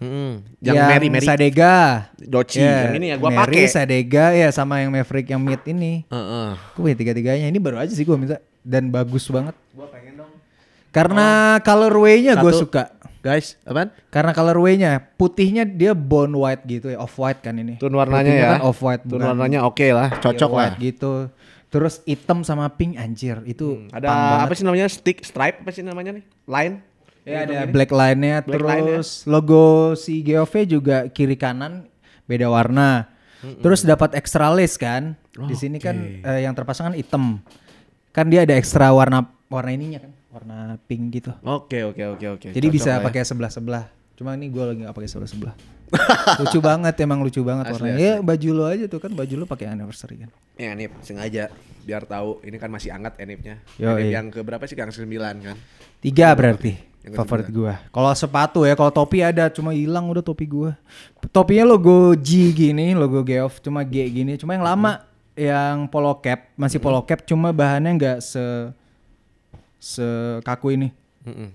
Yang Mary Sadega. Doci yang ini ya gua Mary, pakai. Sadega ya sama yang Maverick yang mid ini. Heeh. Gue punya tiga-tiganya. Ini baru aja sih gue minta dan bagus banget. Gua pengen dong. Karena colorway-nya gue Satu. suka. Guys, apaan? Karena colorway-nya putihnya dia bone white gitu ya, off white kan ini. Tone warnanya Putihnya ya. kan off white. Tone warnanya oke lah, cocok lah. White gitu. Terus hitam sama pink anjir itu Ada punk banget. apa sih namanya? Stripe apa sih namanya nih? Line? Ya ada black line-nya, Black line-nya. terus logo si GOV juga kiri kanan beda warna. Terus dapat extra lace kan. Di sini kan yang terpasang kan hitam. Kan dia ada ekstra warna ininya kan, warna pink gitu. Oke. Jadi Cocok bisa lah ya. pakai sebelah-sebelah. Cuma ini gue lagi gak pakai sebelah-sebelah. Lucu banget, emang lucu banget Asli, warnanya. Ya baju lo aja tuh kan, baju lo pakai anniversary kan. Ya Nip, sengaja biar tahu ini kan masih hangat Nipnya. Yoi. Yang ke berapa sih? Yang ke-9 kan? 3 berarti Yang favorit gua. Kalau sepatu ya, kalau topi ada cuma hilang udah topi gua. Topinya logo G gini, logo Geoff cuma G gini. Cuma yang lama yang polo cap, masih polo cap cuma bahannya enggak sekaku ini.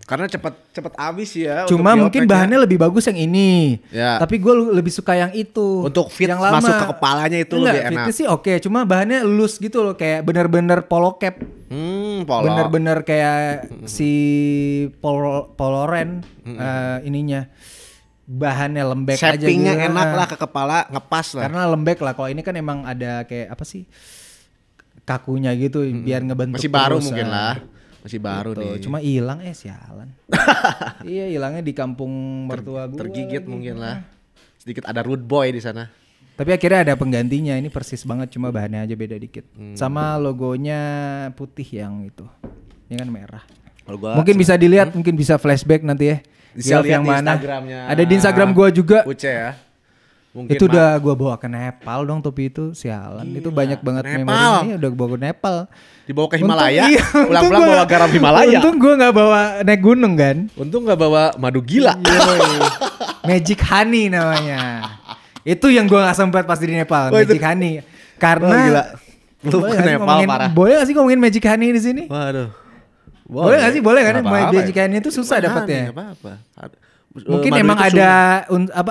Karena cepet habis ya. Cuma untuk mungkin geopacknya. bahannya lebih bagus yang ini. Ya. Tapi gue lebih suka yang itu. Untuk fit yang lama. masuk ke kepalanya itu Enggak, lebih enak. fitnya sih oke. Cuma bahannya loose gitu loh. Kayak bener-bener polo cap. Polo. Bener-bener kayak si polo Ren ininya. Bahannya lembek aja gitu. Shapingnya enak lah ke kepala, ngepas lah. Karena lembek lah. Kalau ini kan emang ada kayak apa sih, kakunya gitu biar ngebentuk. Masih baru terus, mungkin lah. Masih baru gitu. nih. Cuma hilang sialan. Iya, hilangnya di kampung mertua gue. Tergigit mungkin lah. Sedikit ada rude boy di sana. Tapi akhirnya ada penggantinya. Ini persis banget, cuma bahannya aja beda dikit. Sama logonya putih yang itu. Ini kan merah. Kalau gua Mungkin bisa dilihat, mungkin bisa flashback nanti ya. bisa Geoff lihat yang di mana? Instagramnya. Ada di Instagram gua juga. Uce ya. Mungkin Itu udah gua bawa ke Nepal dong topi itu, sialan. Itu banyak banget Nepal. memorinya, udah bawa ke Nepal. dibawa ke Himalaya, Untung- iya, pulang-pulang untung bawa gua- garam Himalaya. Untung gua nggak bawa naik gunung kan. Untung nggak bawa madu gila. Yoi. Magic Honey namanya. Itu yang gua nggak sempat pas di Nepal, Oh, itu- Magic Honey. Wah, Karena gila. Lu boleh ke nggak sih Nepal ngomongin- parah. Boleh gak sih ngomongin Magic Honey di sini? Waduh. Boleh nggak sih? Boleh kan? Nggak apa-apa. Magic Honey itu susah Mahal dapatnya. nih, nggak apa-apa. Mungkin Madu emang itu ada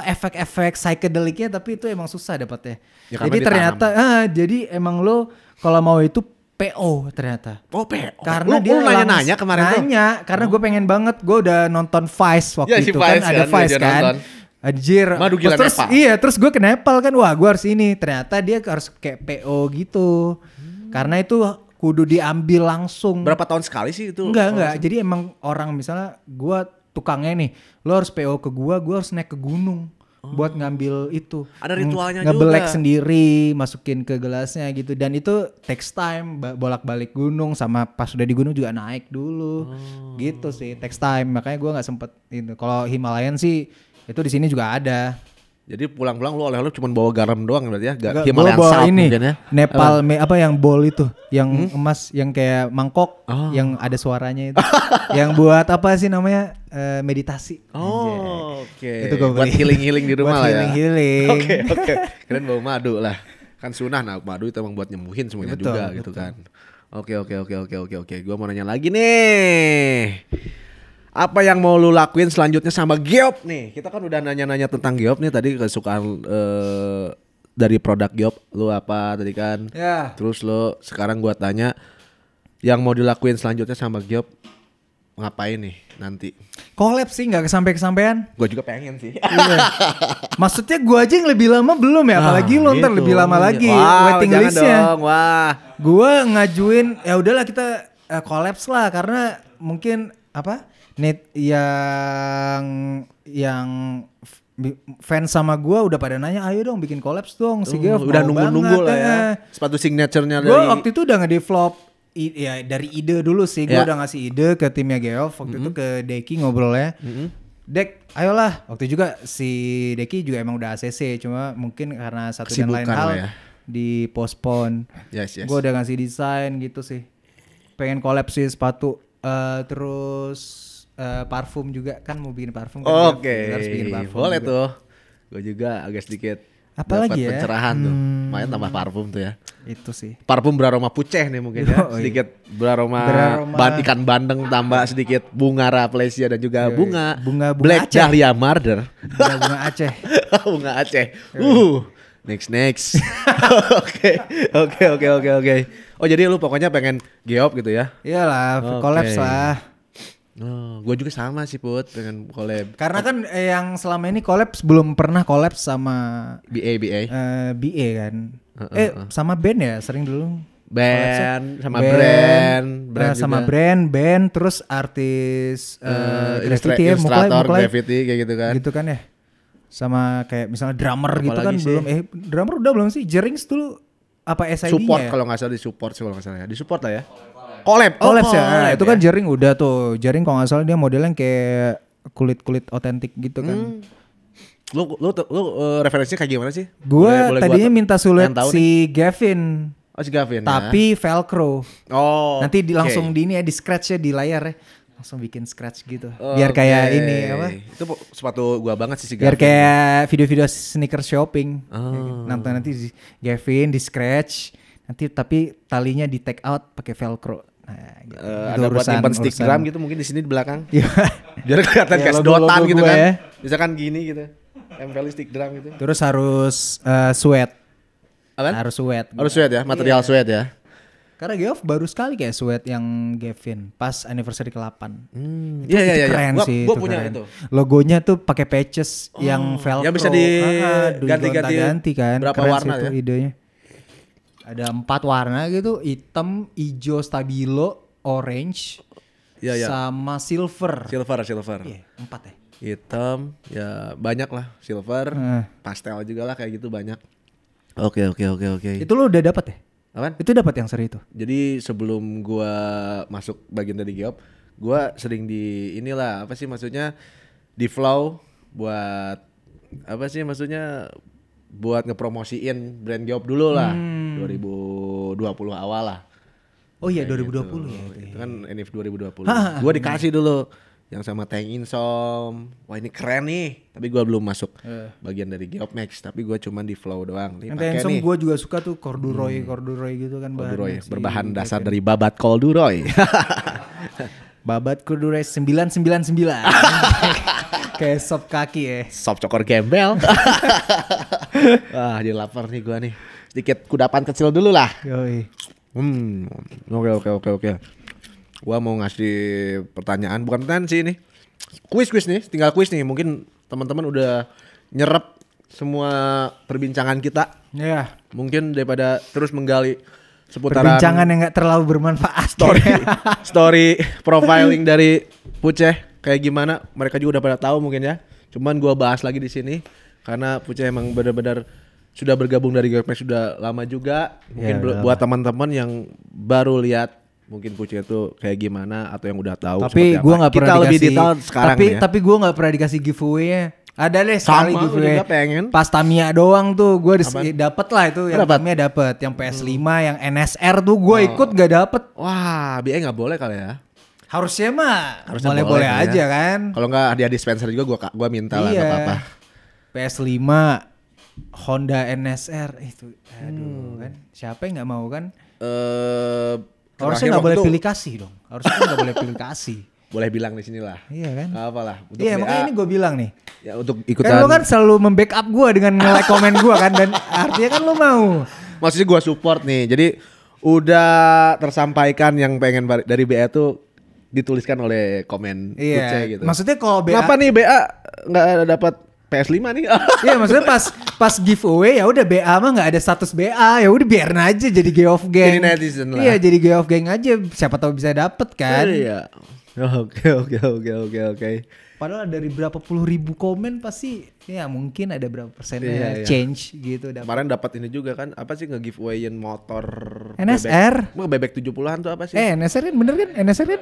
efek-efek psychedelicnya, tapi itu emang susah dapatnya. Ya, karena jadi ditanam. ternyata jadi emang lo kalau mau itu PO ternyata. Oh, PO. Karena Lu dia nanya-nanya kemarin tuh. nanya, karena gue pengen banget. Gue udah nonton Vice waktu Ya, si itu kan, Vice ada kan, Vice dia kan. nonton. Anjir. Madu gila terus Nepal. iya, terus gue ke Nepal kan. Wah, gue harus ini. Ternyata dia harus kayak PO gitu. Karena itu kudu diambil langsung. Berapa tahun sekali sih itu? Enggak. Jadi emang orang misalnya gua tukangnya nih, lo harus PO ke gua harus naik ke gunung buat ngambil itu. Ada ritualnya Ngebelek juga. sendiri, masukin ke gelasnya gitu. Dan itu takes time, bolak-balik gunung sama pas udah di gunung juga naik dulu. Gitu sih, takes time. Makanya gua nggak sempet itu. Kalau Himalayan sih itu di sini juga ada. Jadi pulang-pulang lu oleh-oleh cuma bawa garam doang berarti ya? Enggak, Himalayan gua bawa Salt ini mungkin ya? Nepal apa yang bowl itu, yang emas, yang kayak mangkok, yang ada suaranya itu, yang buat apa sih namanya meditasi. Oh, oke. Itu gua Buat beli. healing-healing di rumah Buat lah ya. healing-healing. Oke. Keren bawa madu lah. Kan sunah, nah madu itu emang buat nyembuhin semuanya Betul, juga betul. gitu kan. Oke. Gua mau nanya lagi nih. Apa yang mau lu lakuin selanjutnya sama Geoff nih? Kita kan udah nanya-nanya tentang Geoff nih tadi, kesukaan dari produk Geoff lu apa tadi kan. Ya. Terus lo sekarang gua tanya yang mau dilakuin selanjutnya sama Geoff ngapain nih nanti? Collab sih nggak kesampean. Gue juga pengen sih. Iya. Maksudnya gua aja yang lebih lama belum ya, apalagi lo ntar gitu. lebih lama lagi Wah, waiting jangan listnya. dong, wah. Gua ngajuin ya udahlah kita collabs lah karena mungkin apa net yang fans sama gua udah pada nanya ayo dong bikin collabs dong si Geoff Udah mau nunggu-nunggu banget, lah ya. Sepatu signaturenya Gue dari waktu itu udah ngedevelop ya dari ide dulu sih. Gue Ya. udah ngasih ide ke timnya Geoff waktu itu ke Deki ngobrolnya. Dek, ayolah. Waktu juga si Deki juga emang udah ACC, cuma mungkin karena satu dan lain Kesibukan hal lah ya. di postpone. Yes. Gue udah ngasih desain gitu sih. Pengen collab sih sepatu, terus parfum juga kan mau bikin parfum. Kan Oke. Harus bikin parfum. Boleh juga. tuh. Gue juga agak sedikit Apalagi Dapat ya? pencerahan tuh. Lumayan tambah parfum tuh ya. Itu sih. Parfum beraroma puceh nih mungkin ya. Yoi. Sedikit beraroma Beraroma- ikan bandeng tambah sedikit bunga rafflesia dan juga Yoi. Bunga Black Aceh. Dahlia Murder. Bunga Aceh. Bunga Aceh. Next. Oke. Oh jadi lu pokoknya pengen geop gitu ya? Iyalah, Oke. collabs lah. Oh, gue juga sama sih Put, pengen collab. Karena kan yang selama ini collabs belum pernah collabs sama BA. BA kan. Sama band ya sering dulu. Band sama Band, brand sama juga. band terus artis graffiti ya, Ilustrator muklai graffiti kayak gitu kan. gitu kan ya. Sama kayak misalnya drummer gitu Apalagi kan sih? belum drummer udah belum sih? Jerings dulu apa SID-nya Support ya? kalau nggak salah di support sih kalau nggak salah ya. Di support lah ya. Collab. Collabs ya. Nah, collab itu kan Jering udah tuh. Jering kalau nggak salah dia modelnya kayak kulit-kulit otentik gitu kan. Lu referensinya kayak gimana sih? Gua Boleh tadinya gua minta sulit pengen tahu nih. si Gavin, Oh si Gavin tapi velcro. ya. Oh. Nanti langsung oke. di ini ya, di scratch ya di layar ya. Langsung bikin scratch gitu. Biar kayak Oke. ini apa? Itu sepatu gua banget sih si Biar Gavin. kayak video-video sneaker shopping. Oh. Nanti Gavin di scratch. Nanti tapi talinya di take out pakai velcro. Nah, gitu. Itu Ada buat nyimpan stick urusan. drum gitu mungkin di sini di belakang. Iya. Biar kelihatan Ya, kayak logo-logo sedotan gitu gue kan. ya. Misalkan gini gitu. Tempel stick drum gitu. Terus harus sweat. Apaan? Harus sweat. Harus sweat ya, material Iya. sweat ya. Karena Geoff baru sekali kayak sweat yang Gavin pas anniversary ke-8. Iya iya iya. Keren sih. Gua itu punya keren. itu. Logonya tuh pakai patches yang velcro. yang bisa diganti-ganti ganti kan. berapa Keren warna sih itu ya? idenya. Ada 4 warna gitu, hitam, hijau stabilo, orange, Iya iya. sama silver. Silver. Iya, 4 ya. Hitam, ya banyak lah. Silver, pastel juga lah kayak gitu banyak. Oke. Itu lo udah dapat ya? Apaan? Itu dapat yang seri itu. Jadi sebelum gua masuk bagian dari Geop, gua sering di inilah apa sih maksudnya di flow buat apa sih maksudnya buat ngepromosiin brand Geop dulu lah 2020 awal lah. Oh iya, Kayak 2020 gitu. ya itu. Itu kan NF 2020. Gua dikasih dulu yang sama Tank Insom. Wah ini keren nih. Tapi gua belum masuk bagian dari Geop Max. Tapi gua cuman di flow doang. Nih Yang pakai Tensum nih. gue juga suka tuh corduroy gitu kan Corduroy, bahannya si berbahan dasar Gavin. dari babat corduroy. Babat corduroy 999. Kayak sop kaki ya. Sop cokor gembel. Wah, jadi lapar nih gua nih. Sedikit kudapan kecil dulu lah. Yoi. Oke. Gua mau ngasih pertanyaan, bukan pertanyaan sih ini. Kuis nih, tinggal kuis nih. Mungkin teman-teman udah nyerap semua perbincangan kita. Ya, Mungkin daripada terus menggali seputaran perbincangan yang gak terlalu bermanfaat. story profiling dari Puceh kayak gimana, mereka juga udah pada tahu mungkin ya. Cuman gua bahas lagi di sini karena Puceh emang benar-benar sudah bergabung dari GeoMax sudah lama juga. Mungkin Ya, udah buat teman-teman yang baru lihat mungkin Puceh itu kayak gimana atau yang udah tahu Tapi seperti gue apa. nggak pernah Kita dikasih. lebih detail sekarang tapi nih ya. tapi gue nggak pernah dikasih giveaway-nya. Ada deh sekali Sama, giveaway. juga pengen. Pas Tamiya doang tuh gue dapet lah itu yang Dapet? Tamiya dapet. Yang PS5 yang NSR tuh gue ikut gak dapet. Wah, BA nggak boleh kali ya. Harusnya mah Harusnya boleh-boleh boleh aja ya. kan. Kalau nggak hadiah dispenser juga gua minta lah, nggak apa-apa. PS5 Honda NSR itu aduh kan. Siapa yang nggak mau kan? Harusnya nggak boleh pilih kasih dong. Harusnya nggak boleh pilih kasih. Boleh bilang di sini lah. Iya kan? Nggak apa lah. Untuk Iya BA, makanya ini gue bilang nih. ya untuk Kan ikutan. lo kan selalu membackup gue dengan nge-like komen gue kan. Dan artinya kan lo mau. Maksudnya gua support nih. Jadi udah tersampaikan yang pengen dari BA tuh dituliskan oleh komen Puceh Iya. gitu. Maksudnya kalau BA. Kenapa nih BA nggak dapat PS5 nih? Iya maksudnya pas giveaway ya udah BA mah nggak ada status BA, ya udah biarin aja jadi Geoff Gang. Jadi netizen lah. Iya jadi Geoff Gang aja, siapa tahu bisa dapet kan. Iya. Oke. Padahal dari berapa puluh ribu komen pasti ya mungkin ada berapa persennya Iya. change gitu dapet. Kemarin dapat ini juga kan, apa sih nge-giveawayin motor NSR. bebek 70-an tuh apa sih? NSR kan bener kan? NSR kan?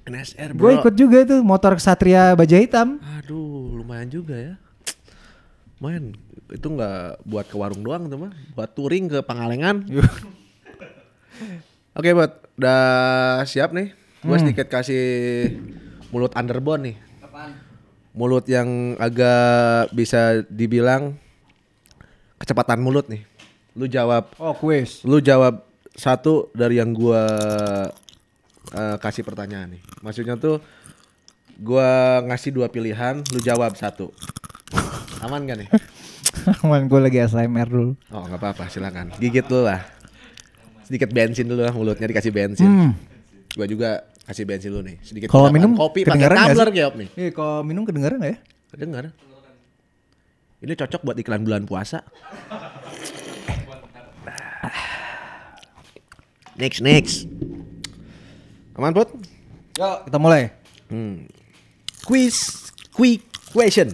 NSR Gue bro. ikut juga tuh motor Satria Baja Hitam. Aduh, lumayan juga ya. Lumayan. Itu nggak buat ke warung doang tuh mah, buat touring ke Pangalengan. Oke, buat udah siap nih. Gue sedikit kasih mulut underbone nih. Mulut yang agak bisa dibilang kecepatan mulut nih. Lu jawab Oh, kuis. Lu jawab satu dari yang gua kasih pertanyaan nih. Maksudnya tuh gua ngasih 2 pilihan, lu jawab satu. Aman gak nih? Aman, gue lagi ASMR dulu. Oh nggak apa-apa, silakan. Gigit dulu lah. Sedikit bensin dulu lah, mulutnya dikasih bensin. Gua juga kasih bensin dulu nih. Sedikit. Kalau minum kopi pakai kedengeran nggak tumbler sih? Geop nih. Kalau minum kedengeran nggak ya? Kedengar. Ini cocok buat iklan bulan puasa. Next. Aman, Put? Yuk, kita mulai. Quick question.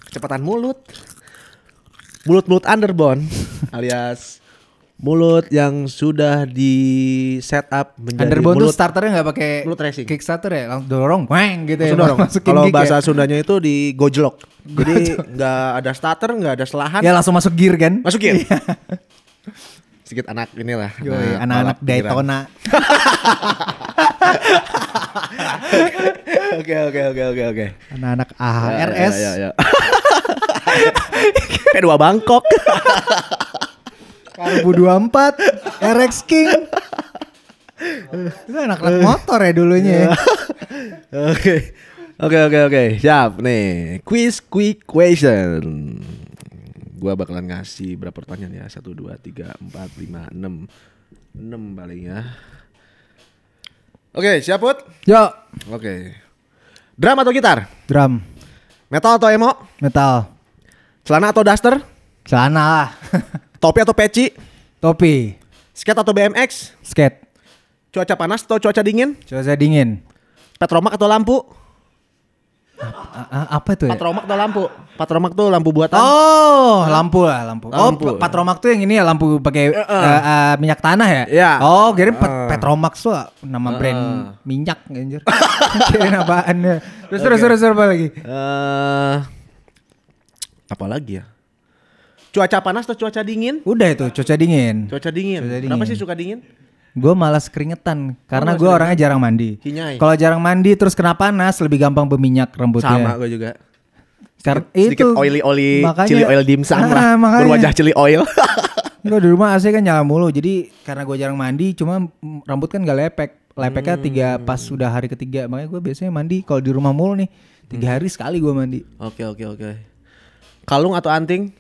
Kecepatan mulut. Mulut underbone alias mulut yang sudah di setup menjadi Underbone tuh mulut starternya nggak pakai mulut racing. Kickstarter ya, langsung dorong, weng gitu ya. Langsung dorong. Masukin Kalau gig bahasa ya. Sundanya itu di gojlok. Jadi nggak ada starter, nggak ada selahan. Ya langsung masuk gear kan? Masukin. Sedikit anak inilah. Yoi, anak-anak balap pikiran. Daytona. Oke. Anak-anak AHRS. Ya. P2 Bangkok. Karbu 24, RX King. Itu anak-anak motor ya dulunya ya. Oke. Siap nih. Quick question. Gua bakalan ngasih berapa pertanyaan ya? 1, 2, 3, 4, 5, 6. 6 paling ya. Oke, siap Put? Yuk, Oke. Drum atau gitar? drum, Metal atau emo? metal, Celana atau duster? celana lah. Topi atau peci? Topi, Skate atau BMX? skate, Cuaca panas atau cuaca dingin? cuaca dingin. Petromak atau lampu? Apa tuh ya? Patromak atau lampu? Patromak tuh lampu buatan. Oh, lampu lah, lampu. Lampu. Oh, Patromax tuh yang ini ya, lampu pakai minyak tanah ya? Iya. Oh, kira Petromax tuh nama brand minyak anjir. Kirain apaan ya. Terus apa lagi? Apa lagi ya? Cuaca panas atau cuaca dingin? Udah itu, cuaca dingin. Cuaca dingin. Cuaca Kenapa dingin. sih suka dingin? Gue malas keringetan karena malas gue orangnya jarang mandi. Hinyai. Kalau jarang mandi terus kena panas lebih gampang berminyak rambutnya. Sama gue juga. itu Sedikit oily makanya- chili oil dimsum lah. makanya. Berwajah chili oil. Gue di rumah AC kan nyala mulu, jadi karena gue jarang mandi, cuma rambut kan gak lepek. Lepeknya pas sudah hari ketiga, makanya gue biasanya mandi kalau di rumah mulu nih 3 hari sekali gue mandi. Oke. Kalung atau anting?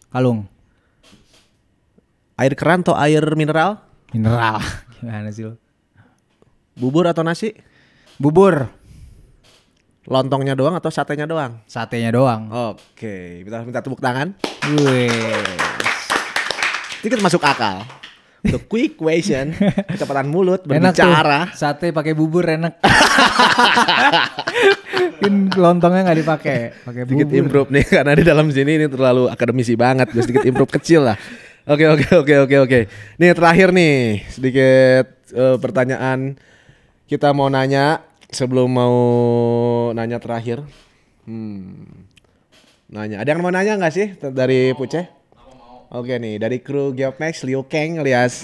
Kalung, Air keran atau air mineral? mineral, gimana sih lo? Bubur atau nasi? Bubur, Lontongnya doang atau satenya doang? satenya doang. Oke, kita minta tepuk tangan. Wih, Sedikit masuk akal. Untuk quick question, kecepatan mulut enak tuh. berbicara. Sate pakai bubur enak. Mungkin lontongnya nggak dipakai, pakai Sedikit bubur. improve nih karena di dalam sini ini terlalu akademisi banget. Gue sedikit improve kecil lah. Oke. Nih terakhir nih sedikit pertanyaan. Kita mau nanya sebelum mau nanya terakhir. Nanya. Ada yang mau nanya nggak sih dari Puce? Oke nih dari kru Geomax Liu Kang alias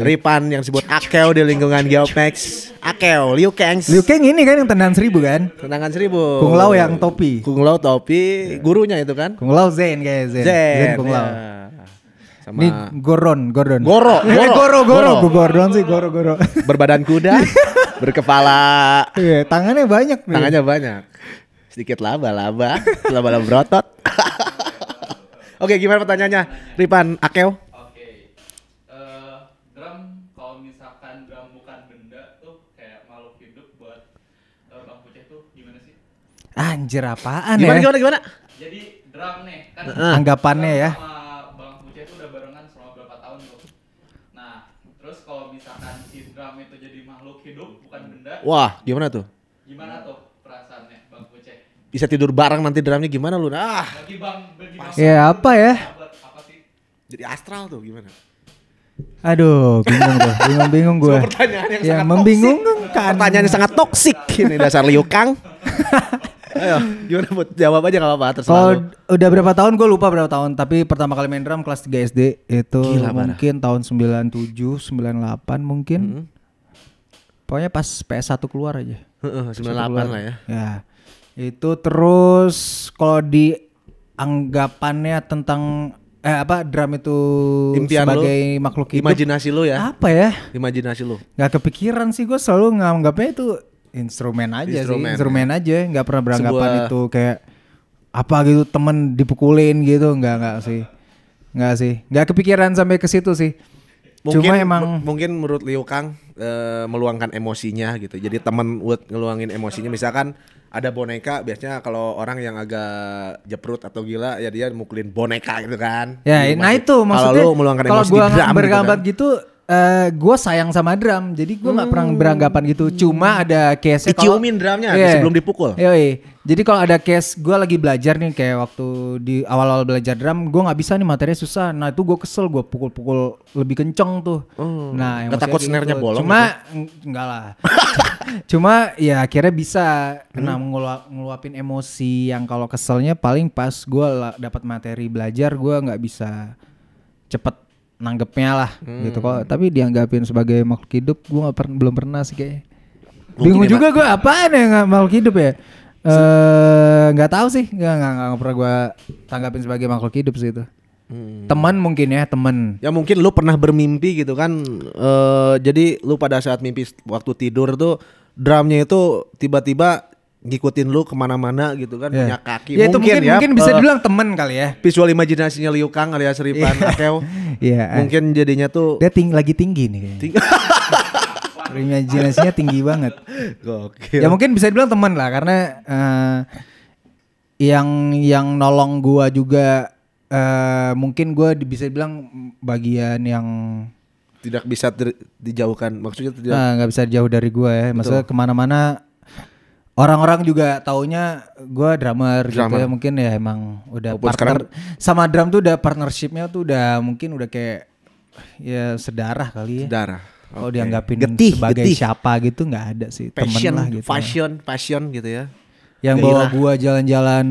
Ripan yang disebut Akeo di lingkungan Geomax. Akeo Liu Kang. Liu Kang ini kan yang tendangan 1000 kan? Tendangan 1000. Kung Lao yang topi. Kung Lao topi, gurunya itu kan? Kung Lao Zen kayak Zen. Zen Kung Lao. Ya. Sama Ini Gordon. Goro. Gue Gordon sih, Goro. Berbadan kuda, berkepala, Iya, tangannya banyak nih. tangannya banyak. Sedikit laba-laba berotot. Oke, gimana pertanyaannya? Ripan Akeo? Oke, drum kalau misalkan drum bukan benda tuh kayak makhluk hidup buat Bang Puceh tuh gimana sih? Anjir apaan Gimana? ya? Jadi drum nih kan Anggapannya ya. sama Bang Puceh tuh udah barengan selama berapa tahun tuh. Nah, terus kalau misalkan si drum itu jadi makhluk hidup bukan benda, Wah, gimana tuh? gimana tuh perasaannya Bang Puceh? Bisa tidur bareng nanti drumnya gimana lu? Bagi Bang Ya apa ya? buat apa sih? Jadi astral tuh gimana? Aduh, bingung tuh. Bingung gue. Semua pertanyaan yang Ya sangat membingungkan. Pertanyaannya sangat toksik ini dasar Liu Kang. Ayo, gimana buat jawab aja gak apa-apa terserah Kalau lu. udah berapa tahun gue lupa berapa tahun, tapi pertama kali main drum kelas 3 SD itu Gila, mungkin tahun 97, 98 mungkin. Pokoknya pas PS1 keluar aja. 98 keluar. lah ya. Ya. Itu terus kalau di anggapannya tentang drum itu Impian sebagai makhluk hidup. Imajinasi lu ya. Apa ya? Imajinasi lu. Gak kepikiran sih, gue selalu nganggapnya itu instrumen aja sih, instrumen aja, nggak pernah beranggapan itu kayak apa gitu temen dipukulin gitu, nggak sih, nggak kepikiran sampai ke situ sih. Cuma emang mungkin menurut Liu Kang meluangkan emosinya gitu. Jadi temen buat ngeluangin emosinya, misalkan ada boneka, biasanya kalau orang yang agak jeprut atau gila ya dia mukulin boneka gitu kan. Ya, nah itu maksudnya kalau lu meluangkan emosi di drum. Kalau gua beranggapan gitu, gue sayang sama drum, jadi gue nggak pernah beranggapan gitu. Cuma ada case diciumin drumnya sebelum dipukul. Jadi kalau ada case gue lagi belajar nih, kayak waktu di awal-awal belajar drum, gue nggak bisa nih, materinya susah. Nah itu gue kesel, gue pukul-pukul lebih kenceng tuh. Nah nggak takut snare-nya bolong? Cuma enggak lah. Cuma ya akhirnya bisa ngeluapin emosi yang kalau keselnya paling pas gue dapat materi belajar, gue nggak bisa cepet nanggepnya lah gitu kok. Tapi dianggapin sebagai makhluk hidup gue belum pernah sih kayaknya. Bingung juga gue apaan ya makhluk hidup ya. Nggak tahu sih, nggak pernah gue tanggapin sebagai makhluk hidup sih itu. Teman mungkin ya, teman. Ya mungkin lu pernah bermimpi gitu kan. Jadi lu pada saat mimpi waktu tidur tuh drumnya itu tiba-tiba ngikutin lu kemana-mana gitu kan, punya kaki. Ya, mungkin bisa dibilang temen kali ya. Visual imajinasinya Liu Kang alias Ripan Akeo. Mungkin jadinya tuh dia lagi tinggi nih kayaknya. Imajinasinya tinggi banget. Gokil. Ya mungkin bisa dibilang temen lah, karena yang nolong gua juga mungkin gua bisa dibilang bagian yang tidak bisa dijauhkan, maksudnya nggak bisa jauh dari gua ya. Maksudnya kemana-mana orang-orang juga taunya gue drummer gitu ya, mungkin ya emang udah partner sama drum tuh, udah partnershipnya tuh udah mungkin udah kayak ya sedarah kali ya. Sedarah. Kalau dianggapin sebagai siapa gitu nggak ada sih, temen lah gitu. Passion gitu ya. Yang bawa gue jalan-jalan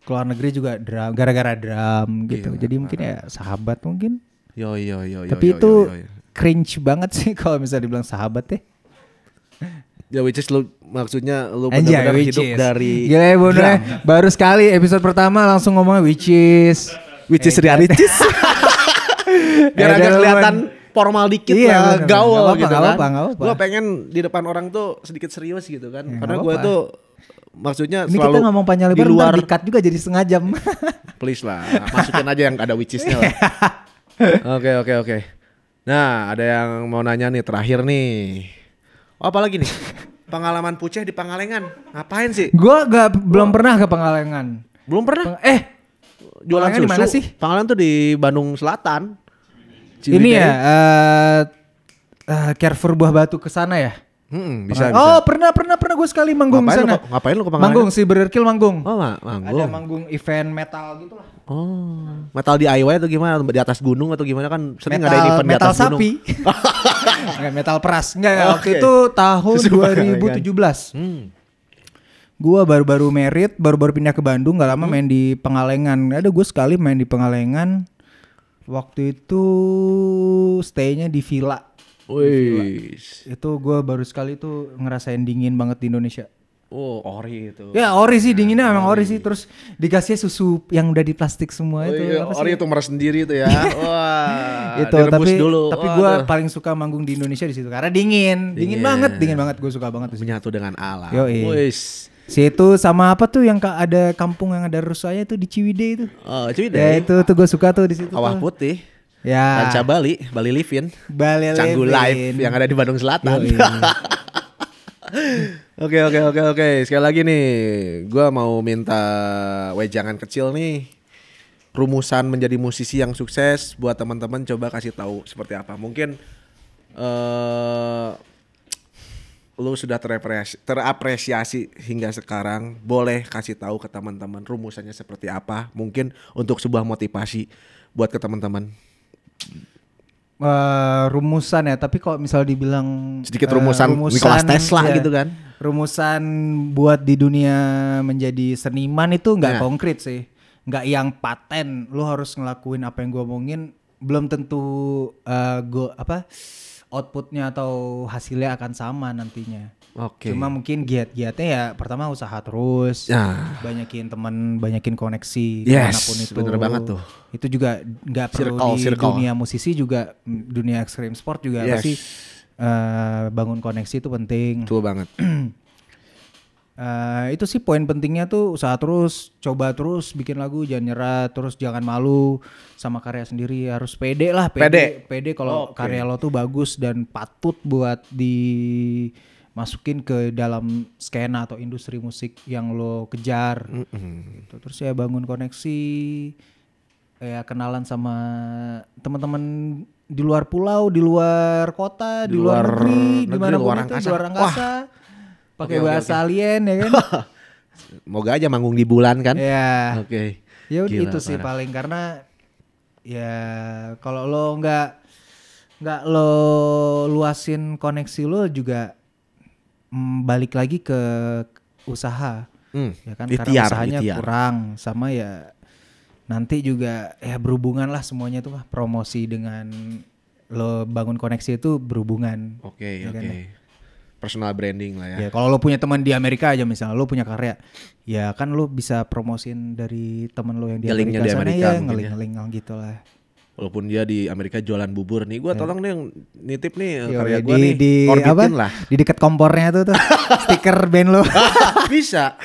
ke luar negeri juga drum, gara-gara drum gitu. Jadi mungkin ya sahabat mungkin. Yo. Tapi itu cringe banget sih kalau misalnya dibilang sahabat ya. Ya which is lu maksudnya lu benar-benar hidup dari gila ya bener, baru sekali episode pertama langsung ngomongnya which is realities. Biar agak kelihatan formal dikit lah, gaul gitu kan. Gue pengen di depan orang tuh sedikit serius gitu kan. Karena gue tuh maksudnya ini selalu kita ngomong panjang lebar, di luar di-cut juga jadi setengah jam. Please lah, masukin aja yang ada which is-nya lah. Oke. Nah, ada yang mau nanya nih terakhir nih. Oh, apa lagi nih? Pengalaman Puceh di Pangalengan. Ngapain sih? Gua belum pernah ke Pangalengan. Belum pernah? Jualan susu. Di mana sih? Pangalengan tuh di Bandung Selatan. Ciwidey. Ini ya Carrefour Buah Batu ke sana ya? Bisa. Oh, pernah gue sekali manggung di sana. Ngapain lu ke Pangalengan? Manggung, si Berkil manggung. Oh, manggung. Ada manggung event metal gitu lah. Oh, metal DIY atau gimana? Di atas gunung atau gimana kan sering ada event metal di atas gunung. Sapi. Enggak, metal peras. Enggak, waktu itu tahun 2017. Gua baru-baru merit, baru-baru pindah ke Bandung, enggak lama main di Pangalengan. Ada gue sekali main di Pangalengan. Waktu itu stay-nya di villa. Wih. Itu gue baru sekali tuh ngerasain dingin banget di Indonesia. Oh, ori itu. Ya, ori sih, dinginnya memang ori sih. Terus dikasih susu yang udah di plastik semua itu. Iya, ori itu meres sendiri itu ya. Wah. Itu tapi gue paling suka manggung di Indonesia di situ karena dingin banget gue suka banget di situ. Menyatu dengan alam. Wis. Situ sama apa tuh yang ada kampung yang ada rusanya tuh di Ciwidey itu. Oh, Ciwidey. Ya itu tuh gue suka tuh di situ. Kawah Putih. Ya. Ranca Bali Livin. Canggu Live yang ada di Bandung Selatan. Oke. Sekali lagi nih, gue mau minta wejangan kecil nih. Rumusan menjadi musisi yang sukses buat teman-teman, coba kasih tahu seperti apa. Mungkin lu sudah terapresiasi hingga sekarang, boleh kasih tahu ke teman-teman rumusannya seperti apa. Mungkin untuk sebuah motivasi buat ke teman-teman. Rumusan ya, tapi kalau misal dibilang sedikit rumusan Nikola Tesla ya, gitu kan. Rumusan buat di dunia menjadi seniman itu nggak konkret sih, nggak yang paten. Lu harus ngelakuin apa yang gue omongin, belum tentu outputnya atau hasilnya akan sama nantinya. Oke. Cuma mungkin giat-giatnya ya pertama usaha terus, Nah. banyakin teman, banyakin koneksi Yes, kemanapun itu. bener banget tuh. Itu juga nggak perlu di Circle. dunia musisi juga, dunia extreme sport juga Yes. pasti bangun koneksi itu penting. Betul banget. Itu sih poin pentingnya tuh usaha terus, coba terus bikin lagu, jangan nyerah, terus jangan malu sama karya sendiri, harus pede lah, pede kalau Oke. karya lo tuh bagus dan patut buat dimasukin ke dalam skena atau industri musik yang lo kejar. Gitu. Terus ya bangun koneksi, ya kenalan sama teman-teman di luar pulau, di luar kota, di luar negeri, di mana luar pun itu, angkasa. di luar angkasa. Pakai Oke, bahasa alien ya kan? Moga aja manggung di bulan kan. Ya. Oke. Ya udah Gila, itu sih parah. paling karena ya kalau lo nggak lo luasin koneksi lo juga balik lagi ke usaha. Ya kan karena Ikhtiar, usahanya ikhtiar. kurang sama ya nanti juga ya berhubungan lah semuanya tuh promosi dengan lo bangun koneksi itu berhubungan. Oke, Ya kan, oke. Personal branding lah ya. Ya kalau lo punya teman di Amerika aja misalnya lo punya karya, ya kan lo bisa promosiin dari teman lo yang di Nge-linknya Amerika di sana Amerika ya, mungkin ya. ngeling gitu lah. Walaupun dia di Amerika jualan bubur nih, gua tolong nih yang nitip nih Yo, karya di, gua nih. di Orbitin apa? lah. Di dekat kompornya tuh stiker band lo. Bisa.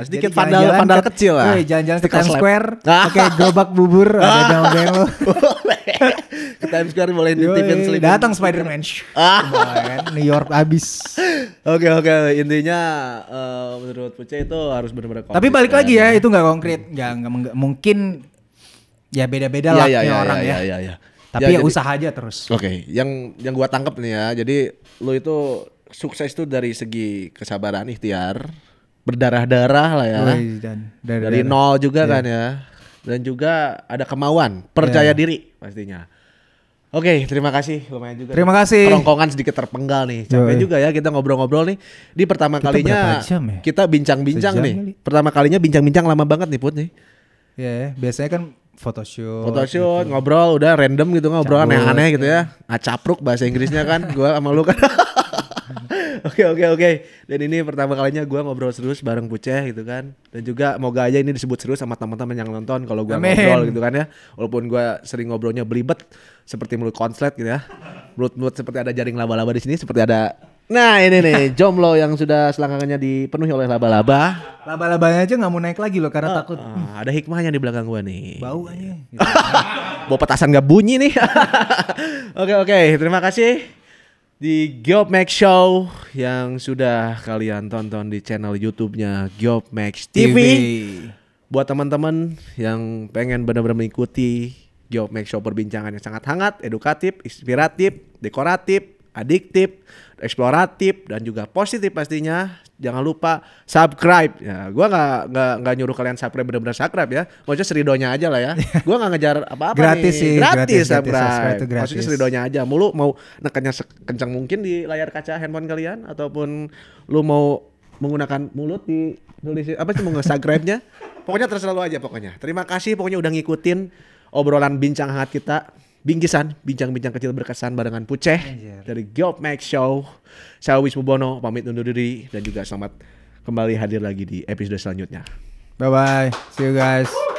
Sedikit Jadi pandal jalan-jalan pandal ke- kecil lah. Woi, jalan-jalan ke Stiker Times slap. Square, Ah. pakai gerobak bubur ada nama band lo. Boleh. Ke Times Square boleh nitipin Yoi, slip. datang Spider-Man. Kan, New York abis. Oke, intinya menurut Puce itu harus benar-benar Tapi balik konsisten. lagi ya, itu nggak konkret, nggak mungkin. Ya beda-beda lah punya orang ya. Iya. Tapi ya jadi- usaha aja terus. Oke, yang gua tangkap nih ya. Jadi lu itu sukses tuh dari segi kesabaran, ikhtiar, berdarah-darah lah ya. Woi, dan Dari nol juga kan ya. Dan juga ada kemauan, percaya diri pastinya. Oke, terima kasih lumayan juga. Terima kasih. Kerongkongan sedikit terpenggal nih. Capek Yoi. juga ya kita ngobrol-ngobrol nih. Di pertama Kita kalinya berapa jam ya? kita bincang-bincang Sejam nih. kali. Pertama kalinya bincang-bincang lama banget nih Put nih. Ya, biasanya kan photoshoot. Photoshoot, ngobrol udah random gitu ngobrol Cabut, aneh-aneh gitu ya. Ngacapruk bahasa Inggrisnya kan gua sama lu kan. Oke. Dan ini pertama kalinya gua ngobrol serius bareng Puceh gitu kan. Dan juga moga aja ini disebut serius sama teman-teman yang nonton kalau gua Amin. ngobrol gitu kan ya. Walaupun gua sering ngobrolnya belibet seperti mulut konslet gitu ya. Mulut seperti ada jaring laba-laba di sini, seperti ada. Nah, ini nih jomblo yang sudah selangkangannya dipenuhi oleh laba-laba. Laba-labanya aja nggak mau naik lagi loh karena takut Ada hikmahnya di belakang gua nih. bau aja. Gitu. Bawa petasan gak bunyi nih. Oke, terima kasih di Giob Max Show yang sudah kalian tonton di channel YouTube-nya Giob Max TV. Buat teman-teman yang pengen benar-benar mengikuti Giob Max Show, perbincangan yang sangat hangat, edukatif, inspiratif, dekoratif, adiktif, eksploratif, dan juga positif pastinya. Jangan lupa subscribe. Ya, gua nggak nyuruh kalian subscribe benar-benar subscribe ya. Maksudnya seridonya aja lah ya. Gua nggak ngejar apa-apa Gratis nih. sih, Gratis subscribe subscribe. itu gratis. Maksudnya seridonya aja. Lu mau nekannya sekencang mungkin di layar kaca handphone kalian ataupun lu mau menggunakan mulut di tulis apa sih mau nge-subscribe-nya. Pokoknya terserah lu aja pokoknya. Terima kasih pokoknya udah ngikutin obrolan bincang hangat kita. Bingkisan, bincang-bincang kecil berkesan barengan Puceh dari Giob Max Show. Saya Wismu Bono pamit undur diri dan juga selamat kembali hadir lagi di episode selanjutnya. Bye bye. See you guys.